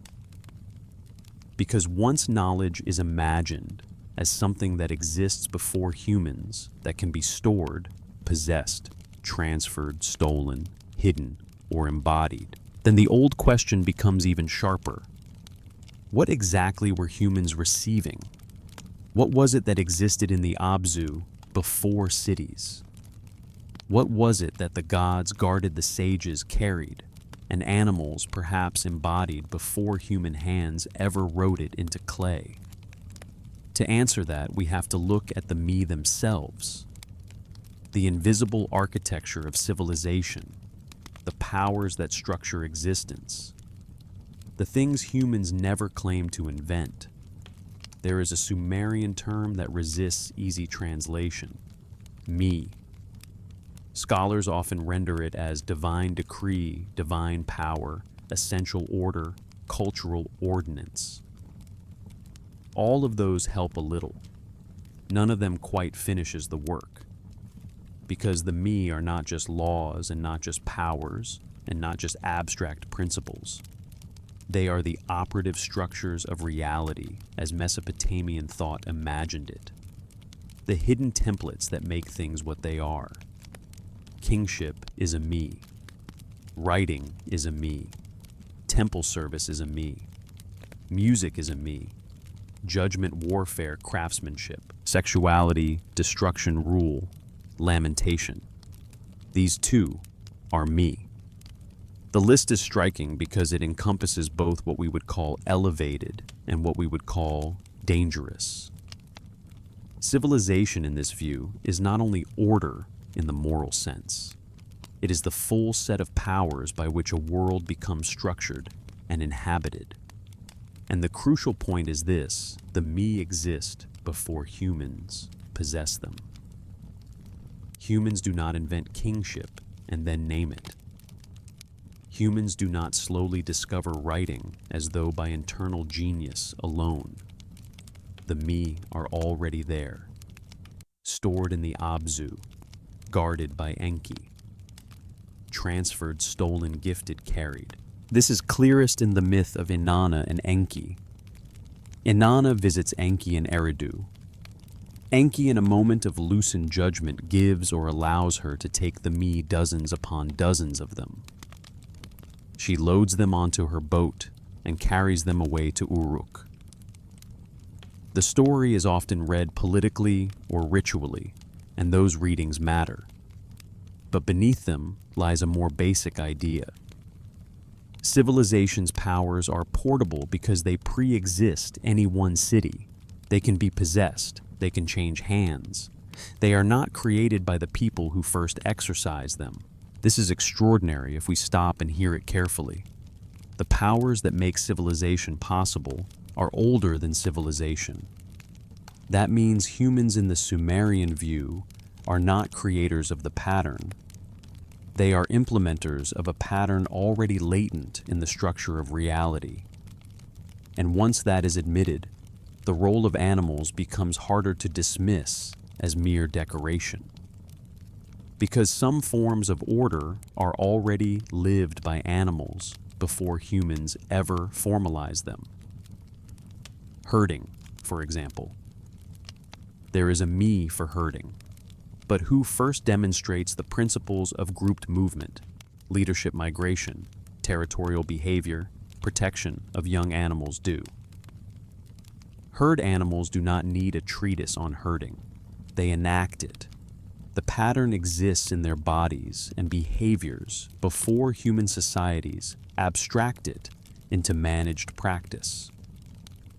Because once knowledge is imagined as something that exists before humans, that can be stored, possessed, transferred, stolen, hidden, or embodied, then the old question becomes even sharper. What exactly were humans receiving? What was it that existed in the abzu before cities? What was it that the gods guarded the sages carried, and animals perhaps embodied before human hands ever wrote it into clay? To answer that, we have to look at the me themselves, the invisible architecture of civilization, the powers that structure existence, the things humans never claim to invent. There is a Sumerian term that resists easy translation: me. Scholars often render it as divine decree, divine power, essential order, cultural ordinance. All of those help a little. None of them quite finishes the work. Because the me are not just laws and not just powers and not just abstract principles. They are the operative structures of reality as Mesopotamian thought imagined it. The hidden templates that make things what they are. Kingship is a me. Writing is a me. Temple service is a me. Music is a me. Judgment, warfare, craftsmanship, sexuality, destruction, rule, lamentation. These too are me. The list is striking because it encompasses both what we would call elevated and what we would call dangerous. Civilization in this view is not only order in the moral sense. It is the full set of powers by which a world becomes structured and inhabited. And the crucial point is this: the me exist before humans possess them. Humans do not invent kingship and then name it. Humans do not slowly discover writing as though by internal genius alone. The me are already there, stored in the abzu, guarded by Enki, transferred, stolen, gifted, carried. This is clearest in the myth of Inanna and Enki. Inanna visits Enki in Eridu. Enki, in a moment of loosened judgment, gives or allows her to take the me, dozens upon dozens of them. She loads them onto her boat and carries them away to Uruk. The story is often read politically or ritually, and those readings matter. But beneath them lies a more basic idea. Civilization's powers are portable because they pre-exist any one city. They can be possessed. They can change hands. They are not created by the people who first exercise them. This is extraordinary if we stop and hear it carefully. The powers that make civilization possible are older than civilization. That means humans in the Sumerian view are not creators of the pattern. They are implementers of a pattern already latent in the structure of reality. And once that is admitted, the role of animals becomes harder to dismiss as mere decoration. Because some forms of order are already lived by animals before humans ever formalize them. Herding, for example. There is a me for herding, but who first demonstrates the principles of grouped movement? leadership migration, territorial behavior, protection of young animals do. Herd animals do not need a treatise on herding. They enact it. The pattern exists in their bodies and behaviors before human societies abstract it into managed practice.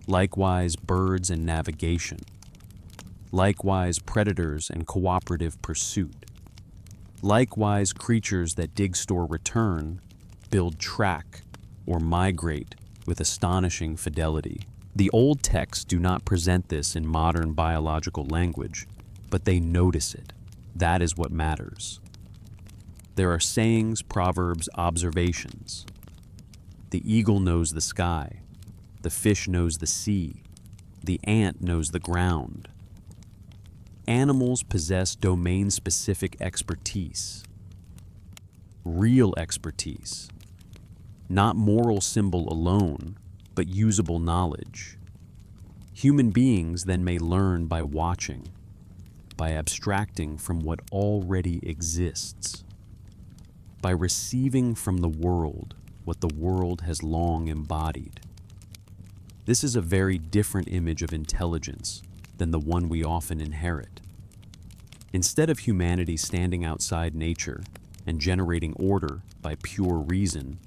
Likewise, birds and navigation. Likewise, predators and cooperative pursuit. Likewise, creatures that dig, store, return, build, track, or migrate with astonishing fidelity. The old texts do not present this in modern biological language, but they notice it. That is what matters. There are sayings, proverbs, observations. The eagle knows the sky. The fish knows the sea. The ant knows the ground. Animals possess domain-specific expertise. Real expertise. Not moral symbol alone, but usable knowledge. Human beings then may learn by watching, by abstracting from what already exists, by receiving from the world what the world has long embodied. This is a very different image of intelligence than the one we often inherit. Instead of humanity standing outside nature and generating order by pure reason,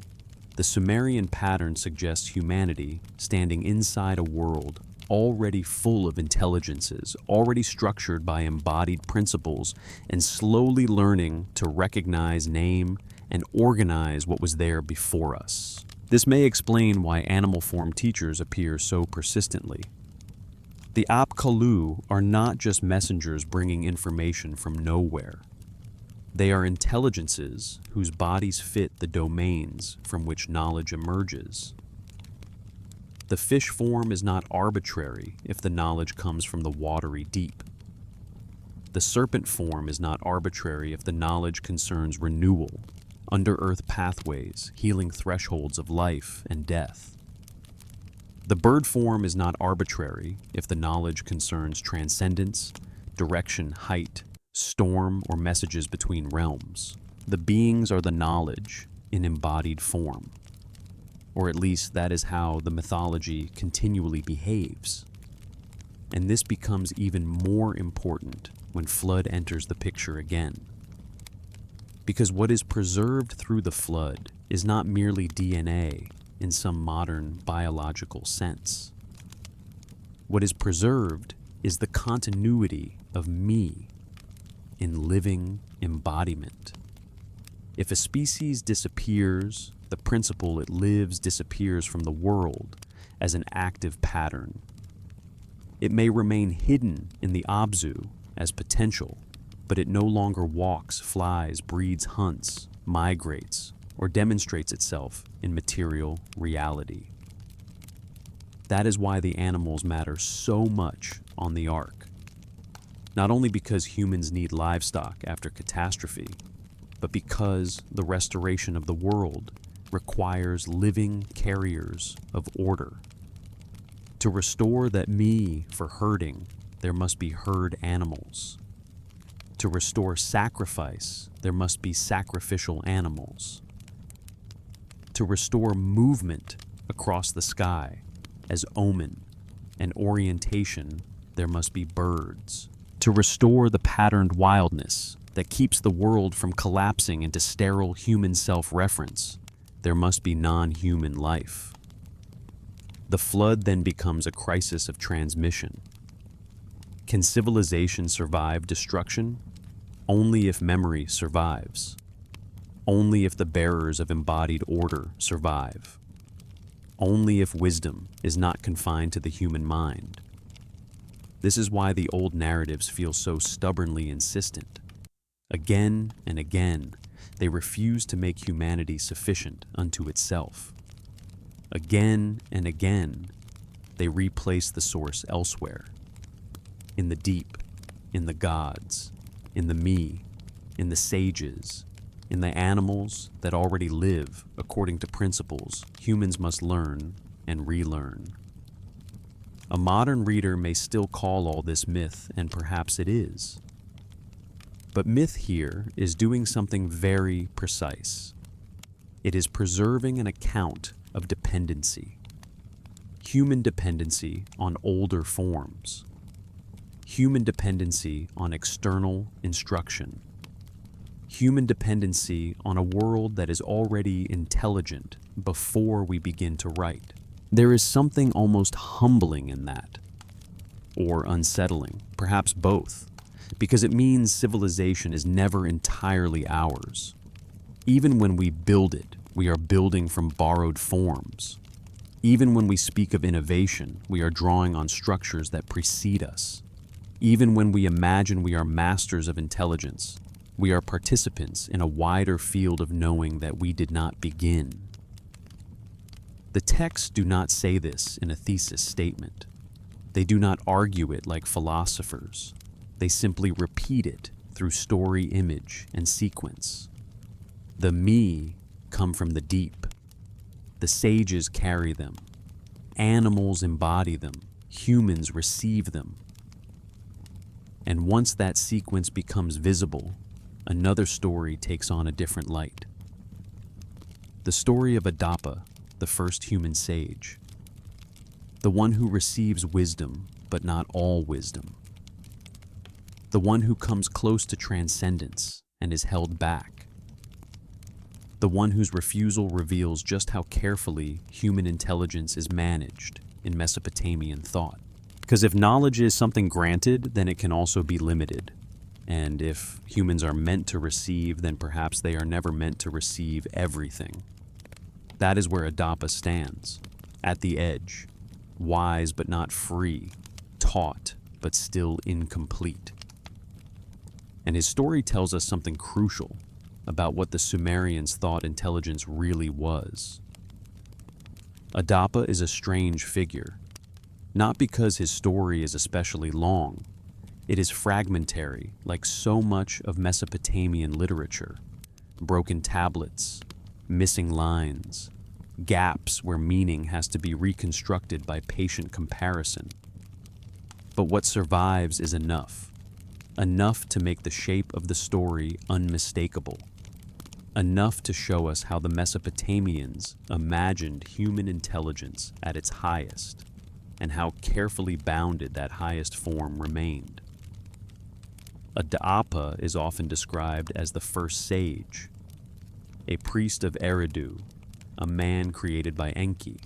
the Sumerian pattern suggests humanity standing inside a world already full of intelligences, already structured by embodied principles, and slowly learning to recognize, name, and organize what was there before us. This may explain why animal form teachers appear so persistently. The abcalu are not just messengers bringing information from nowhere. They are intelligences whose bodies fit the domains from which knowledge emerges. The fish form is not arbitrary if the knowledge comes from the watery deep. The serpent form is not arbitrary if the knowledge concerns renewal, under-earth pathways, healing thresholds of life and death. The bird form is not arbitrary if the knowledge concerns transcendence, direction, height, storm, or messages between realms. The beings are the knowledge in embodied form. Or at least that is how the mythology continually behaves. And this becomes even more important when flood enters the picture again. Because what is preserved through the flood is not merely DNA in some modern biological sense. What is preserved is the continuity of me in living embodiment. If a species disappears, the principle it lives disappears from the world as an active pattern. It may remain hidden in the abzu as potential, but it no longer walks, flies, breeds, hunts, migrates, or demonstrates itself in material reality. That is why the animals matter so much on the ark. Not only because humans need livestock after catastrophe, but because the restoration of the world requires living carriers of order. To restore that me for herding, there must be herd animals. To restore sacrifice, there must be sacrificial animals. To restore movement across the sky as omen and orientation, there must be birds. To restore the patterned wildness that keeps the world from collapsing into sterile human self-reference, there must be non-human life. The flood then becomes a crisis of transmission. Can civilization survive destruction? Only if memory survives. Only if the bearers of embodied order survive. Only if wisdom is not confined to the human mind. This is why the old narratives feel so stubbornly insistent. Again and again, they refuse to make humanity sufficient unto itself. Again and again, they replace the source elsewhere. In the deep, in the gods, in the me, in the sages, in the animals that already live according to principles humans must learn and relearn. A modern reader may still call all this myth, and perhaps it is. But myth here is doing something very precise. It is preserving an account of dependency. Human dependency on older forms. Human dependency on external instruction. Human dependency on a world that is already intelligent before we begin to write. There is something almost humbling in that, or unsettling, perhaps both, because it means civilization is never entirely ours. Even when we build it, we are building from borrowed forms. Even when we speak of innovation, we are drawing on structures that precede us. Even when we imagine we are masters of intelligence, we are participants in a wider field of knowing that we did not begin. The texts do not say this in a thesis statement. They do not argue it like philosophers. They simply repeat it through story, image, and sequence. The me come from the deep. The sages carry them. Animals embody them. Humans receive them. And once that sequence becomes visible, another story takes on a different light. The story of Adapa, the first human sage. The one who receives wisdom, but not all wisdom. The one who comes close to transcendence and is held back. The one whose refusal reveals just how carefully human intelligence is managed in Mesopotamian thought. Because if knowledge is something granted, then it can also be limited. And if humans are meant to receive, then perhaps they are never meant to receive everything. That is where Adapa stands, at the edge, wise but not free, taught but still incomplete. And his story tells us something crucial about what the Sumerians thought intelligence really was. Adapa is a strange figure, not because his story is especially long. It is fragmentary, like so much of Mesopotamian literature. Broken tablets, missing lines, gaps where meaning has to be reconstructed by patient comparison. But what survives is enough to make the shape of the story unmistakable, enough to show us how the Mesopotamians imagined human intelligence at its highest, and how carefully bounded that highest form remained. Adapa is often described as the first sage, a priest of Eridu, a man created by Enki,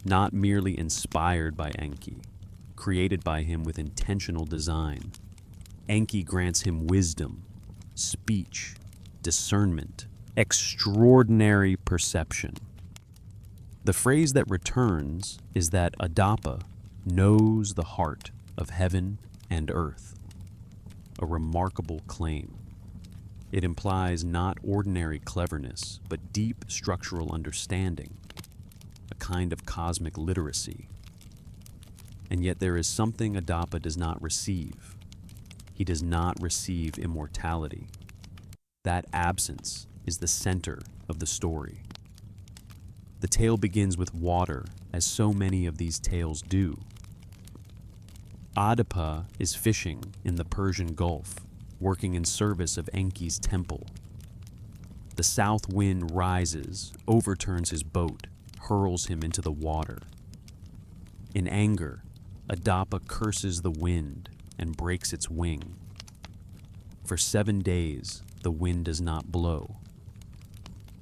not merely inspired by Enki, created by him with intentional design. Enki grants him wisdom, speech, discernment, extraordinary perception. The phrase that returns is that Adapa knows the heart of heaven and earth, a remarkable claim. It implies not ordinary cleverness, but deep structural understanding, a kind of cosmic literacy. And yet there is something Adapa does not receive. He does not receive immortality. That absence is the center of the story. The tale begins with water, as so many of these tales do. Adapa is fishing in the Persian Gulf, working in service of Enki's temple. The south wind rises, overturns his boat, hurls him into the water. In anger, Adapa curses the wind and breaks its wing. For 7 days, the wind does not blow.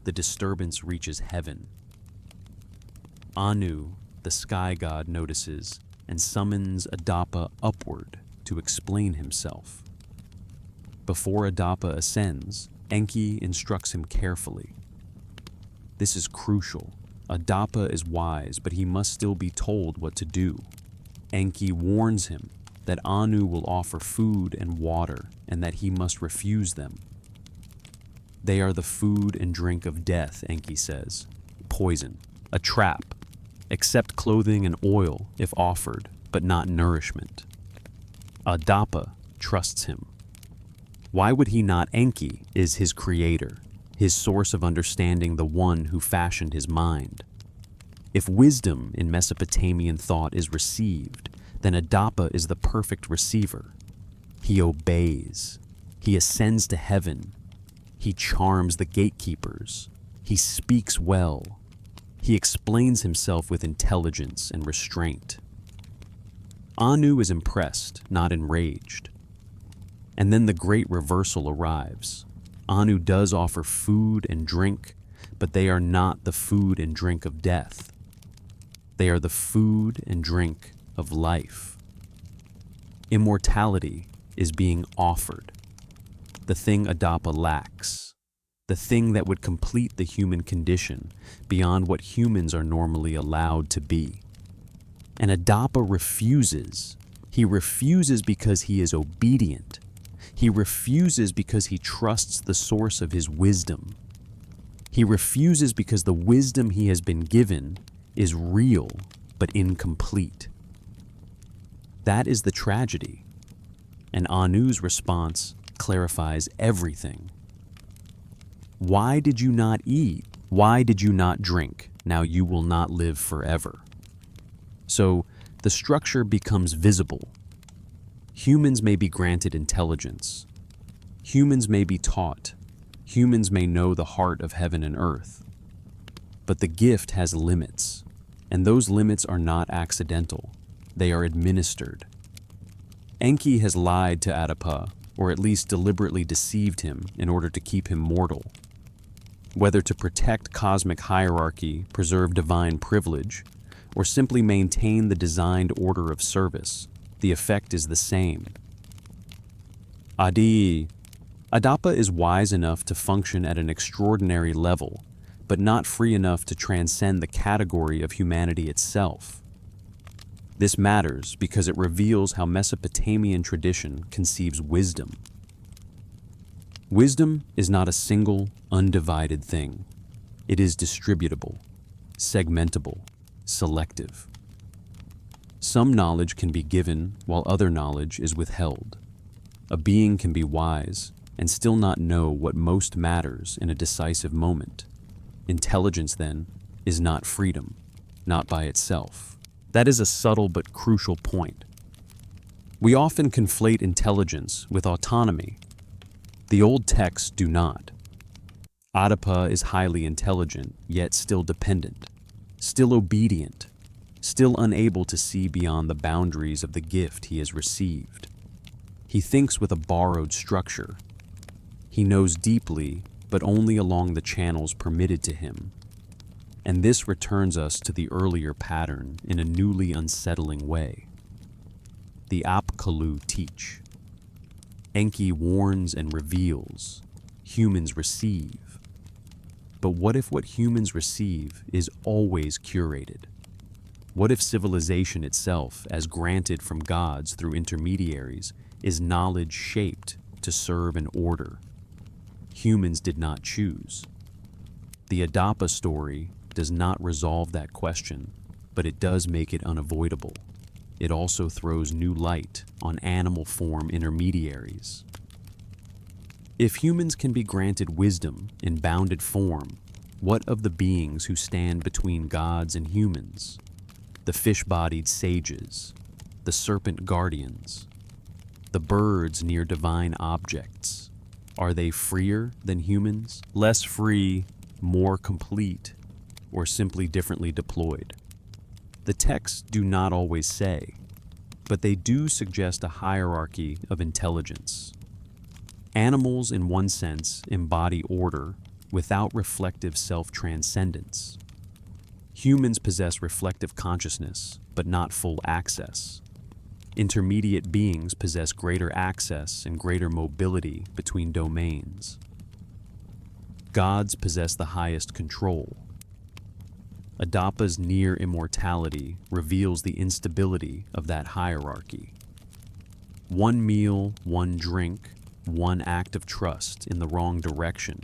The disturbance reaches heaven. Anu, the sky god, notices and summons Adapa upward to explain himself. Before Adapa ascends, Enki instructs him carefully. This is crucial. Adapa is wise, but he must still be told what to do. Enki warns him that Anu will offer food and water, and that he must refuse them. They are the food and drink of death, Enki says. Poison, a trap. Accept clothing and oil if offered, but not nourishment. Adapa trusts him. Why would he not? Enki is his creator, his source of understanding, the one who fashioned his mind. If wisdom in Mesopotamian thought is received, then Adapa is the perfect receiver. He obeys. He ascends to heaven. He charms the gatekeepers. He speaks well. He explains himself with intelligence and restraint. Anu is impressed, not enraged. And then the great reversal arrives. Anu does offer food and drink, but they are not the food and drink of death. They are the food and drink of life. Immortality is being offered, the thing Adapa lacks, the thing that would complete the human condition beyond what humans are normally allowed to be. And Adapa refuses. He refuses because he is obedient. He refuses because he trusts the source of his wisdom. He refuses because the wisdom he has been given is real but incomplete. That is the tragedy. And Anu's response clarifies everything. Why did you not eat? Why did you not drink? Now you will not live forever. So the structure becomes visible. Humans may be granted intelligence. Humans may be taught. Humans may know the heart of heaven and earth. But the gift has limits, and those limits are not accidental. They are administered. Enki has lied to Adapa, or at least deliberately deceived him in order to keep him mortal. Whether to protect cosmic hierarchy, preserve divine privilege, or simply maintain the designed order of service, the effect is the same. Adapa is wise enough to function at an extraordinary level, but not free enough to transcend the category of humanity itself. This matters because it reveals how Mesopotamian tradition conceives wisdom. Wisdom is not a single, undivided thing. It is distributable, segmentable, selective. Some knowledge can be given while other knowledge is withheld. A being can be wise and still not know what most matters in a decisive moment. Intelligence, then, is not freedom, not by itself. That is a subtle but crucial point. We often conflate intelligence with autonomy. The old texts do not. Adapa is highly intelligent, yet still dependent, still obedient, still unable to see beyond the boundaries of the gift he has received. He thinks with a borrowed structure. He knows deeply, but only along the channels permitted to him. And this returns us to the earlier pattern in a newly unsettling way. The abcalu teach. Enki warns and reveals. Humans receive. But what if what humans receive is always curated? What if civilization itself, as granted from gods through intermediaries, is knowledge shaped to serve an order? Humans did not choose. The Adapa story does not resolve that question, but it does make it unavoidable. It also throws new light on animal form intermediaries. If humans can be granted wisdom in bounded form, what of the beings who stand between gods and humans? The fish-bodied sages, the serpent guardians, the birds near divine objects. Are they freer than humans, less free, more complete, or simply differently deployed? The texts do not always say, but they do suggest a hierarchy of intelligence. Animals, in one sense, embody order without reflective self-transcendence. Humans possess reflective consciousness, but not full access. Intermediate beings possess greater access and greater mobility between domains. Gods possess the highest control. Adapa's near immortality reveals the instability of that hierarchy. One meal, one drink, one act of trust in the wrong direction,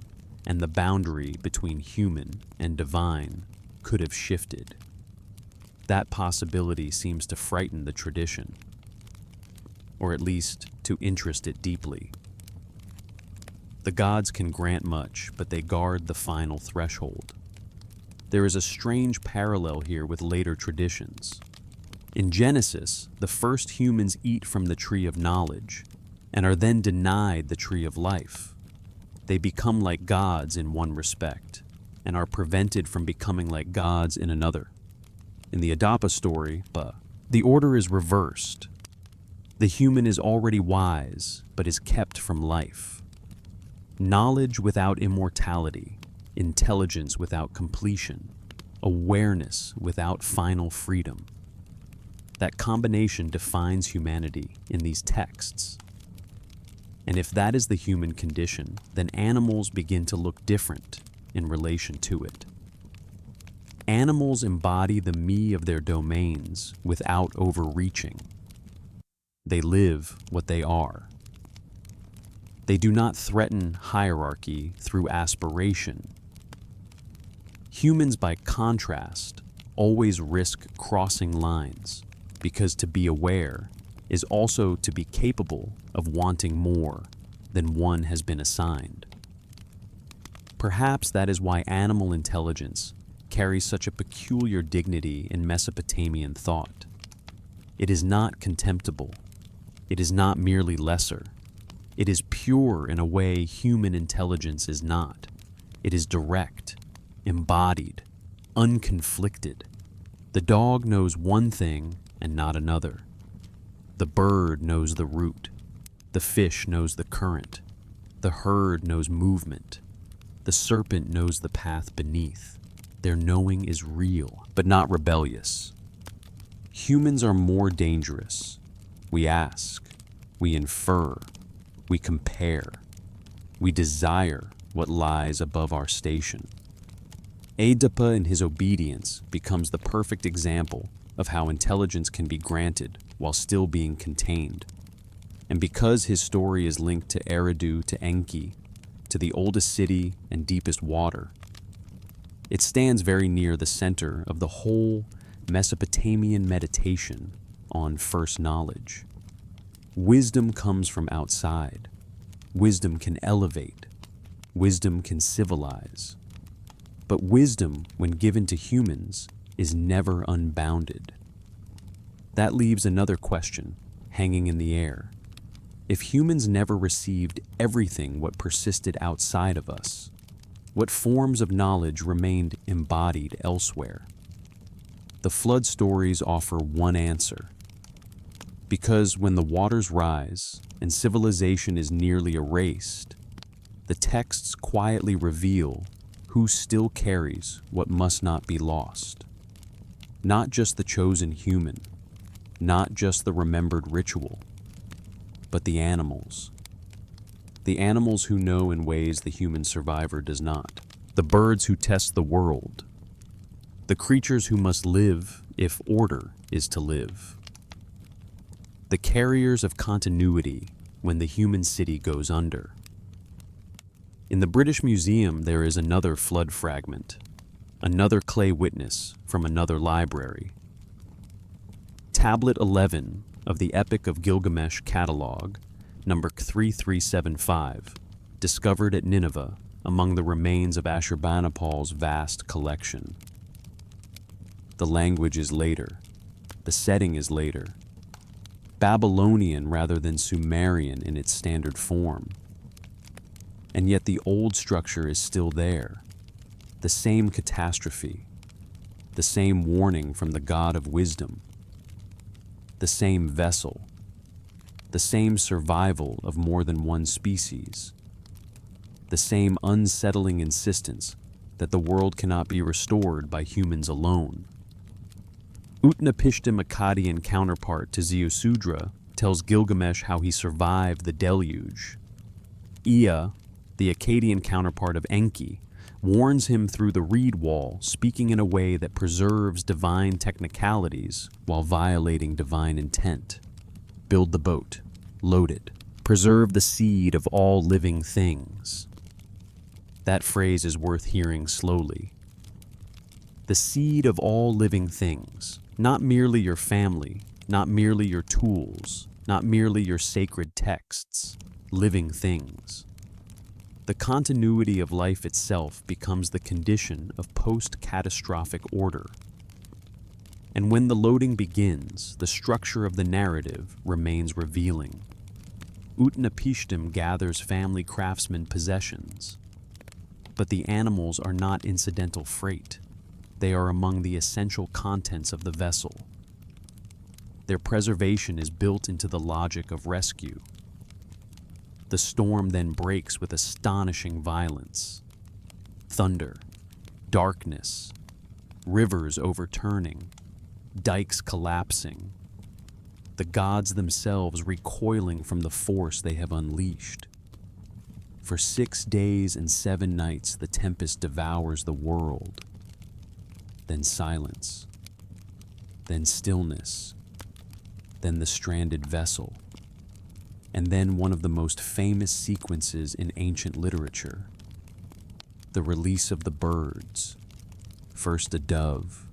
and the boundary between human and divine could have shifted. That possibility seems to frighten the tradition, or at least to interest it deeply. The gods can grant much, but they guard the final threshold. There is a strange parallel here with later traditions. In Genesis, the first humans eat from the tree of knowledge and are then denied the tree of life. They become like gods in one respect, and are prevented from becoming like gods in another. In the Adapa story, the order is reversed. The human is already wise, but is kept from life. Knowledge without immortality, intelligence without completion, awareness without final freedom. That combination defines humanity in these texts. And if that is the human condition, then animals begin to look different in relation to it. Animals embody the me of their domains without overreaching. They live what they are. They do not threaten hierarchy through aspiration. Humans, by contrast, always risk crossing lines, because to be aware is also to be capable of wanting more than one has been assigned. Perhaps that is why animal intelligence carries such a peculiar dignity in Mesopotamian thought. It is not contemptible. It is not merely lesser. It is pure in a way human intelligence is not. It is direct, embodied, unconflicted. The dog knows one thing and not another. The bird knows the root. The fish knows the current. The herd knows movement. The serpent knows the path beneath. Their knowing is real, but not rebellious. Humans are more dangerous. We ask, we infer, we compare, we desire what lies above our station. Adapa in his obedience becomes the perfect example of how intelligence can be granted while still being contained. And because his story is linked to Eridu, to Enki, to the oldest city and deepest water, it stands very near the center of the whole Mesopotamian meditation on first knowledge. Wisdom comes from outside. Wisdom can elevate. Wisdom can civilize. But wisdom, when given to humans, is never unbounded. That leaves another question hanging in the air. If humans never received everything what persisted outside of us, what forms of knowledge remained embodied elsewhere? The flood stories offer one answer. Because when the waters rise and civilization is nearly erased, the texts quietly reveal who still carries what must not be lost. Not just the chosen human, not just the remembered ritual, but the animals. The animals who know in ways the human survivor does not. The birds who test the world. The creatures who must live if order is to live. The carriers of continuity when the human city goes under. In the British Museum, there is another flood fragment, another clay witness from another library. Tablet 11 of the Epic of Gilgamesh catalog, number 3375, discovered at Nineveh among the remains of Ashurbanipal's vast collection. The language is later. The setting is later. Babylonian rather than Sumerian in its standard form. And yet the old structure is still there. The same catastrophe. The same warning from the God of wisdom. The same vessel. The same survival of more than one species. The same unsettling insistence that the world cannot be restored by humans alone. Utnapishtim Akkadian counterpart to Ziusudra tells Gilgamesh how he survived the deluge. Ea, the Akkadian counterpart of Enki, warns him through the reed wall, speaking in a way that preserves divine technicalities while violating divine intent. Build the boat, load it, preserve the seed of all living things. That phrase is worth hearing slowly. The seed of all living things, not merely your family, not merely your tools, not merely your sacred texts, living things. The continuity of life itself becomes the condition of post-catastrophic order. And when the loading begins, the structure of the narrative remains revealing. Utnapishtim gathers family craftsman possessions. But the animals are not incidental freight. They are among the essential contents of the vessel. Their preservation is built into the logic of rescue. The storm then breaks with astonishing violence. Thunder, darkness, rivers overturning, dikes collapsing, the gods themselves recoiling from the force they have unleashed. For 6 days and 7 nights the tempest devours the world. Then silence, then stillness, then the stranded vessel, and then one of the most famous sequences in ancient literature, the release of the birds. First a dove,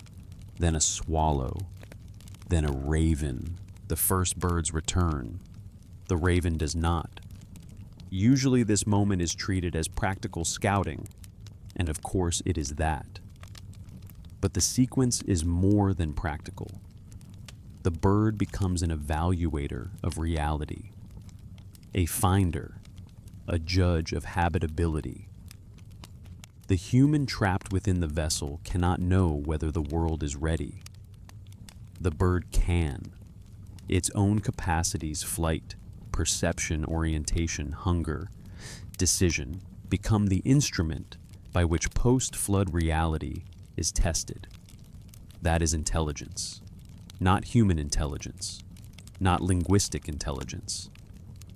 then a swallow, then a raven. The first birds return, the raven does not. Usually this moment is treated as practical scouting, and of course it is that. But the sequence is more than practical. The bird becomes an evaluator of reality, a finder, a judge of habitability. The human trapped within the vessel cannot know whether the world is ready. The bird can. Its own capacities, flight, perception, orientation, hunger, decision, become the instrument by which post-flood reality is tested. That is intelligence. Not human intelligence, not linguistic intelligence,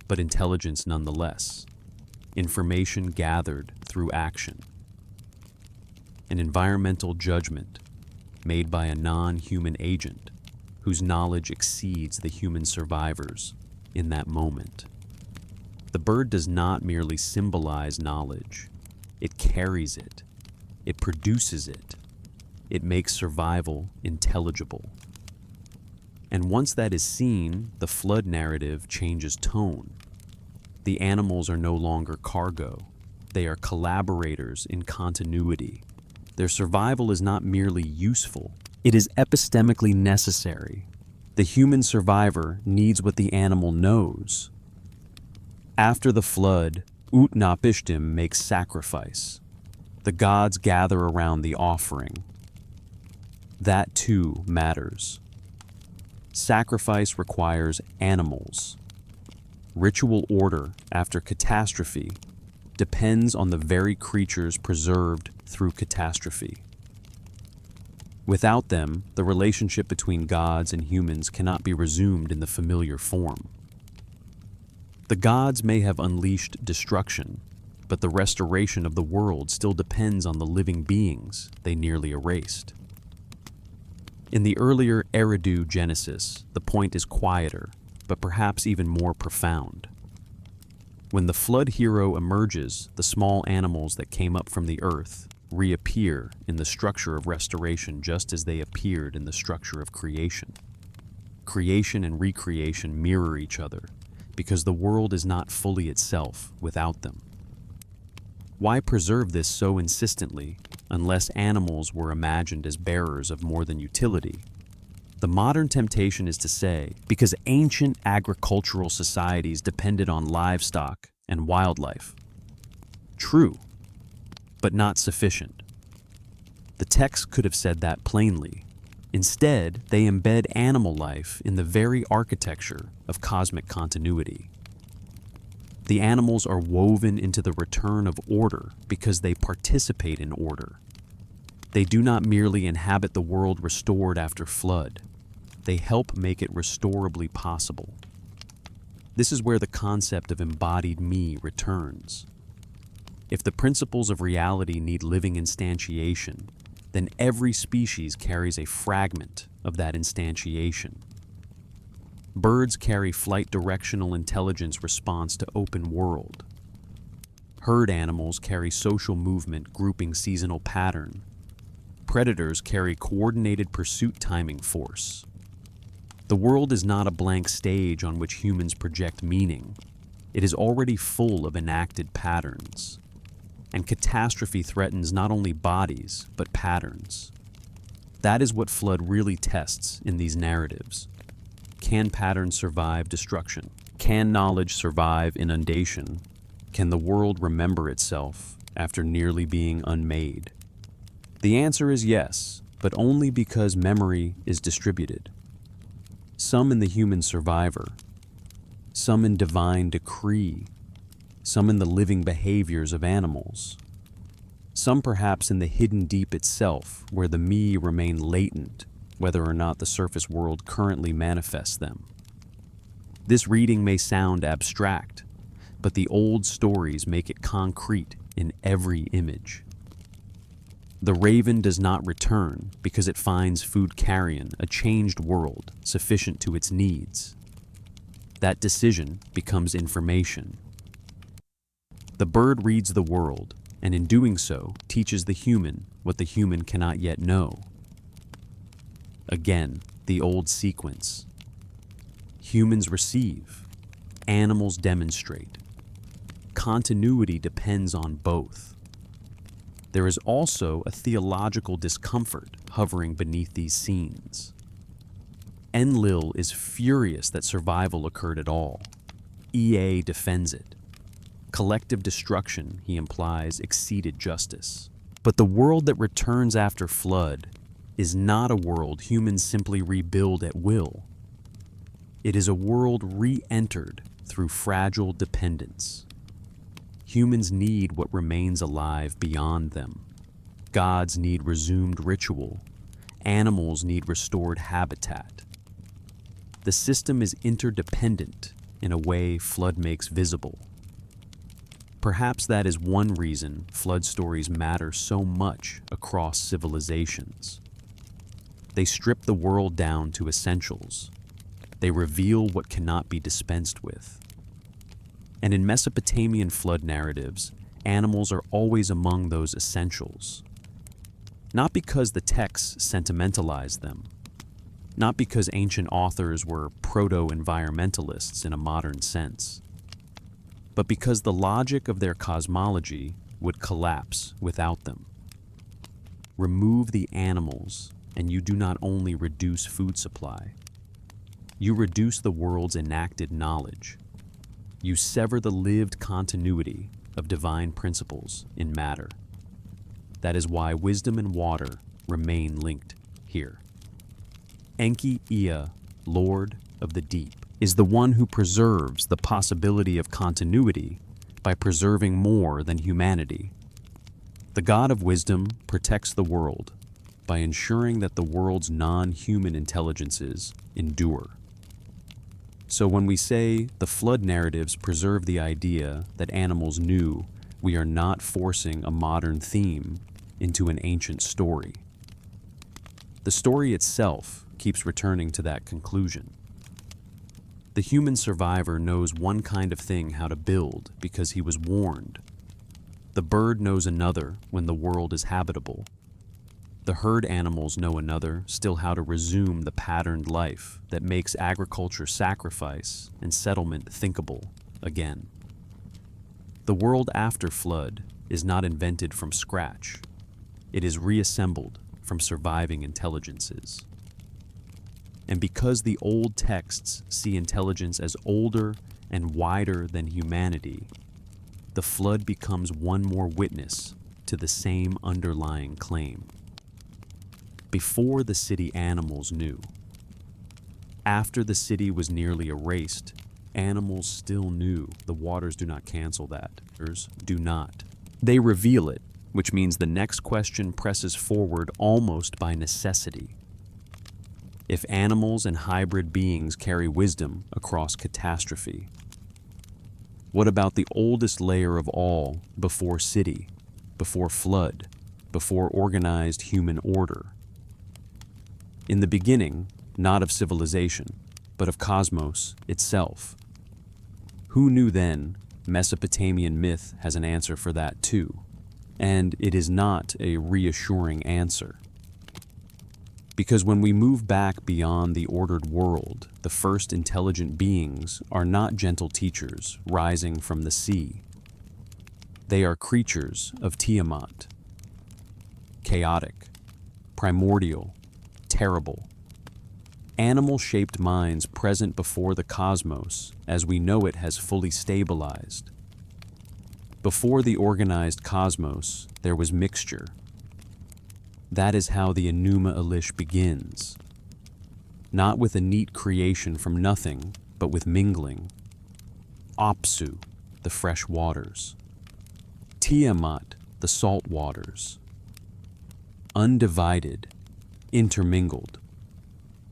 but intelligence nonetheless. Information gathered through action. An environmental judgment made by a non-human agent whose knowledge exceeds the human survivors in that moment. The bird does not merely symbolize knowledge. It carries it. It produces it. It makes survival intelligible. And once that is seen, the flood narrative changes tone. The animals are no longer cargo. They are collaborators in continuity. Their survival is not merely useful, it is epistemically necessary. The human survivor needs what the animal knows. After the flood, Utnapishtim makes sacrifice. The gods gather around the offering. That too matters. Sacrifice requires animals. Ritual order after catastrophe depends on the very creatures preserved through catastrophe. Without them, the relationship between gods and humans cannot be resumed in the familiar form. The gods may have unleashed destruction, but the restoration of the world still depends on the living beings they nearly erased. In the earlier Eridu Genesis, the point is quieter, but perhaps even more profound. When the flood hero emerges, the small animals that came up from the earth reappear in the structure of restoration just as they appeared in the structure of creation. Creation and recreation mirror each other because the world is not fully itself without them. Why preserve this so insistently unless animals were imagined as bearers of more than utility? The modern temptation is to say, because ancient agricultural societies depended on livestock and wildlife. True, but not sufficient. The text could have said that plainly. Instead, they embed animal life in the very architecture of cosmic continuity. The animals are woven into the return of order because they participate in order. They do not merely inhabit the world restored after flood. They help make it restorably possible. This is where the concept of embodied me returns. If the principles of reality need living instantiation, then every species carries a fragment of that instantiation. Birds carry flight directional intelligence response to open world. Herd animals carry social movement grouping seasonal pattern. Predators carry coordinated pursuit timing force. The world is not a blank stage on which humans project meaning. It is already full of enacted patterns. And catastrophe threatens not only bodies, but patterns. That is what flood really tests in these narratives. Can patterns survive destruction? Can knowledge survive inundation? Can the world remember itself after nearly being unmade? The answer is yes, but only because memory is distributed. Some in the human survivor, some in divine decree, some in the living behaviors of animals, some perhaps in the hidden deep itself, where the me remain latent, whether or not the surface world currently manifests them. This reading may sound abstract, but the old stories make it concrete in every image. The raven does not return because it finds food carrion, a changed world sufficient to its needs. That decision becomes information. The bird reads the world, and in doing so, teaches the human what the human cannot yet know. Again, the old sequence. Humans receive, animals demonstrate. Continuity depends on both. There is also a theological discomfort hovering beneath these scenes. Enlil is furious that survival occurred at all. Ea defends it. Collective destruction, he implies, exceeded justice. But the world that returns after flood is not a world humans simply rebuild at will. It is a world re-entered through fragile dependence. Humans need what remains alive beyond them. Gods need resumed ritual. Animals need restored habitat. The system is interdependent in a way flood makes visible. Perhaps that is one reason flood stories matter so much across civilizations. They strip the world down to essentials. They reveal what cannot be dispensed with. And in Mesopotamian flood narratives, animals are always among those essentials. Not because the texts sentimentalize them, not because ancient authors were proto-environmentalists in a modern sense, but because the logic of their cosmology would collapse without them. Remove the animals, and you do not only reduce food supply, you reduce the world's enacted knowledge. You sever the lived continuity of divine principles in matter. That is why wisdom and water remain linked here. Enki Ea, Lord of the Deep, is the one who preserves the possibility of continuity by preserving more than humanity. The God of wisdom protects the world by ensuring that the world's non-human intelligences endure. So when we say the flood narratives preserve the idea that animals knew, we are not forcing a modern theme into an ancient story. The story itself keeps returning to that conclusion. The human survivor knows one kind of thing how to build because he was warned. The bird knows another when the world is habitable. The herd animals know another still how to resume the patterned life that makes agriculture sacrifice and settlement thinkable again. The world after flood is not invented from scratch. It is reassembled from surviving intelligences. And because the old texts see intelligence as older and wider than humanity, the flood becomes one more witness to the same underlying claim. Before the city animals knew. After the city was nearly erased, animals still knew. The waters do not cancel that. Do not. They reveal it, which means the next question presses forward almost by necessity. If animals and hybrid beings carry wisdom across catastrophe, what about the oldest layer of all before city, before flood, before organized human order? In the beginning, not of civilization, but of cosmos itself. Who knew then? Mesopotamian myth has an answer for that too, and it is not a reassuring answer. Because when we move back beyond the ordered world, the first intelligent beings are not gentle teachers rising from the sea. They are creatures of Tiamat, chaotic, primordial, terrible. Animal-shaped minds present before the cosmos as we know it has fully stabilized. Before the organized cosmos, there was mixture. That is how the Enuma Elish begins. Not with a neat creation from nothing, but with mingling. Abzu, the fresh waters. Tiamat, the salt waters. Undivided, intermingled.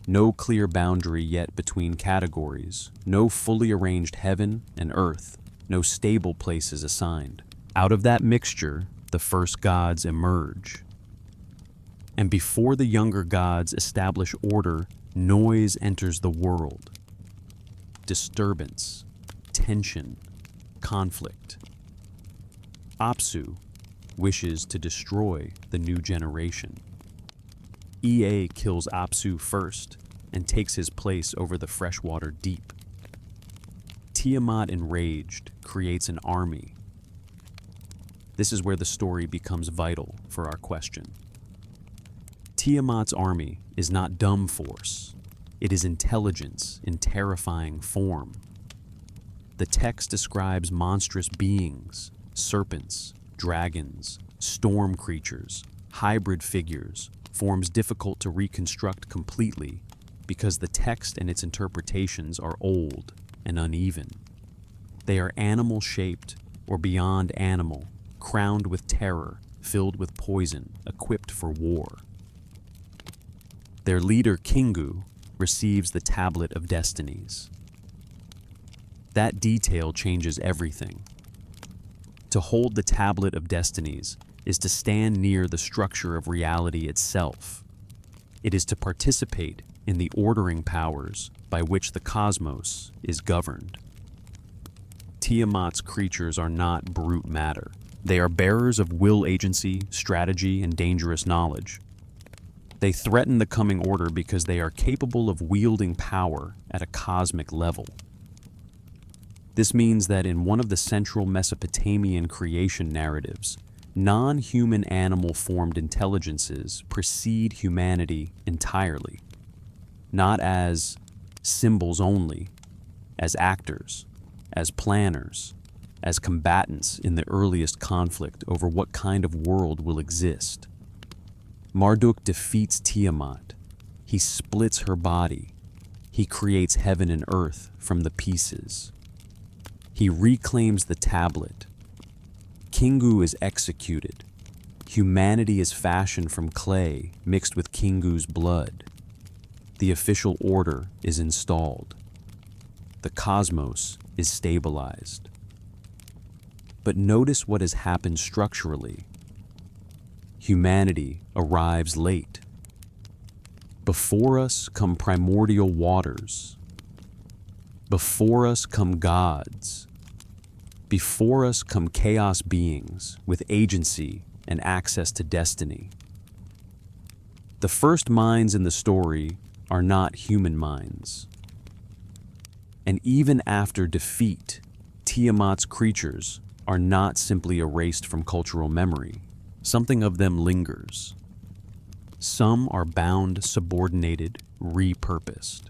No clear boundary yet between categories, no fully arranged heaven and earth, no stable places assigned. Out of that mixture, the first gods emerge. And before the younger gods establish order, noise enters the world. Disturbance, tension, conflict. Abzu wishes to destroy the new generation. Ea kills Abzu first and takes his place over the freshwater deep. Tiamat, enraged, creates an army. This is where the story becomes vital for our question. Tiamat's army is not dumb force. It is intelligence in terrifying form. The text describes monstrous beings, serpents, dragons, storm creatures, hybrid figures, forms difficult to reconstruct completely because the text and its interpretations are old and uneven. They are animal-shaped or beyond animal, crowned with terror, filled with poison, equipped for war. Their leader, Kingu, receives the Tablet of Destinies. That detail changes everything. To hold the Tablet of Destinies is to stand near the structure of reality itself. It is to participate in the ordering powers by which the cosmos is governed. Tiamat's creatures are not brute matter. They are bearers of will agency, strategy, and dangerous knowledge. They threaten the coming order because they are capable of wielding power at a cosmic level. This means that in one of the central Mesopotamian creation narratives, non-human animal-formed intelligences precede humanity entirely, not as symbols only, as actors, as planners, as combatants in the earliest conflict over what kind of world will exist. Marduk defeats Tiamat. He splits her body. He creates heaven and earth from the pieces. He reclaims the tablet. Kingu is executed. Humanity is fashioned from clay mixed with Kingu's blood. The official order is installed. The cosmos is stabilized. But notice what has happened structurally. Humanity arrives late. Before us come primordial waters. Before us come gods. Before us come chaos beings with agency and access to destiny. The first minds in the story are not human minds. And even after defeat, Tiamat's creatures are not simply erased from cultural memory. Something of them lingers. Some are bound, subordinated, repurposed.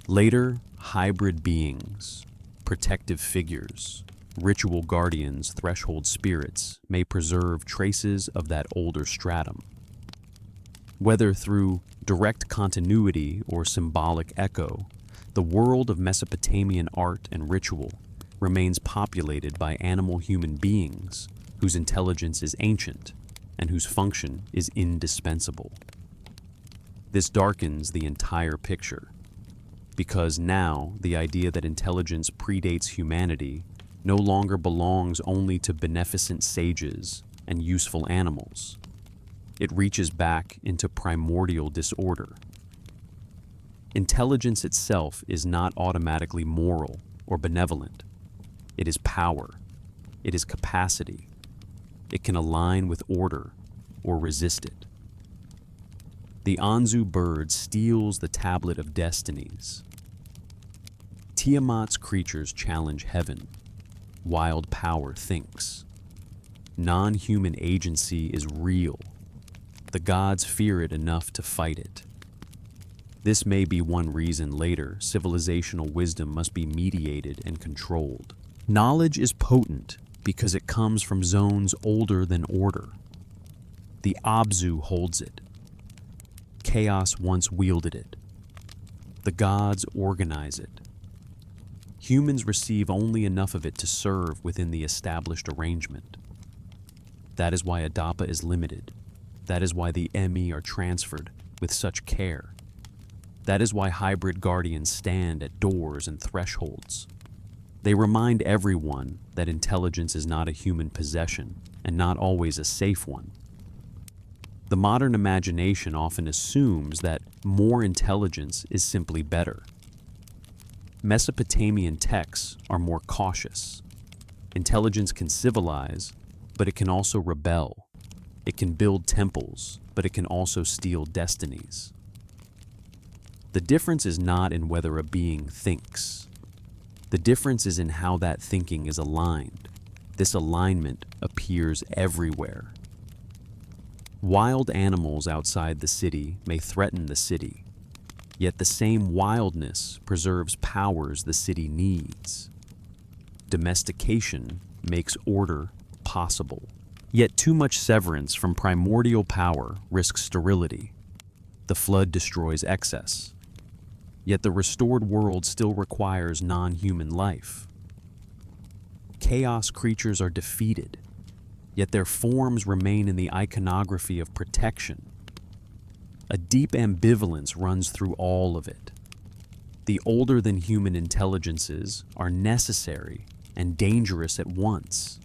Later, hybrid beings, protective figures, ritual guardians, threshold spirits may preserve traces of that older stratum. Whether through direct continuity or symbolic echo, the world of Mesopotamian art and ritual remains populated by animal-human beings whose intelligence is ancient and whose function is indispensable. This darkens the entire picture, because now the idea that intelligence predates humanity no longer belongs only to beneficent sages and useful animals. It reaches back into primordial disorder. Intelligence itself is not automatically moral or benevolent. It is power. It is capacity. It can align with order or resist it. The Anzu bird steals the Tablet of Destinies. Tiamat's creatures challenge heaven. Wild power thinks. Non-human agency is real. The gods fear it enough to fight it. This may be one reason later civilizational wisdom must be mediated and controlled. Knowledge is potent, because it comes from zones older than order. The abzu holds it. Chaos once wielded it. The gods organize it. Humans receive only enough of it to serve within the established arrangement. That is why Adapa is limited. That is why the ME are transferred with such care. That is why hybrid guardians stand at doors and thresholds. They remind everyone that intelligence is not a human possession and not always a safe one. The modern imagination often assumes that more intelligence is simply better. Mesopotamian texts are more cautious. Intelligence can civilize, but it can also rebel. It can build temples, but it can also steal destinies. The difference is not in whether a being thinks. The difference is in how that thinking is aligned. This alignment appears everywhere. Wild animals outside the city may threaten the city, yet the same wildness preserves powers the city needs. Domestication makes order possible. Yet too much severance from primordial power risks sterility. The flood destroys excess. Yet the restored world still requires non-human life. Chaos creatures are defeated, yet their forms remain in the iconography of protection. A deep ambivalence runs through all of it. The older than human intelligences are necessary and dangerous at once.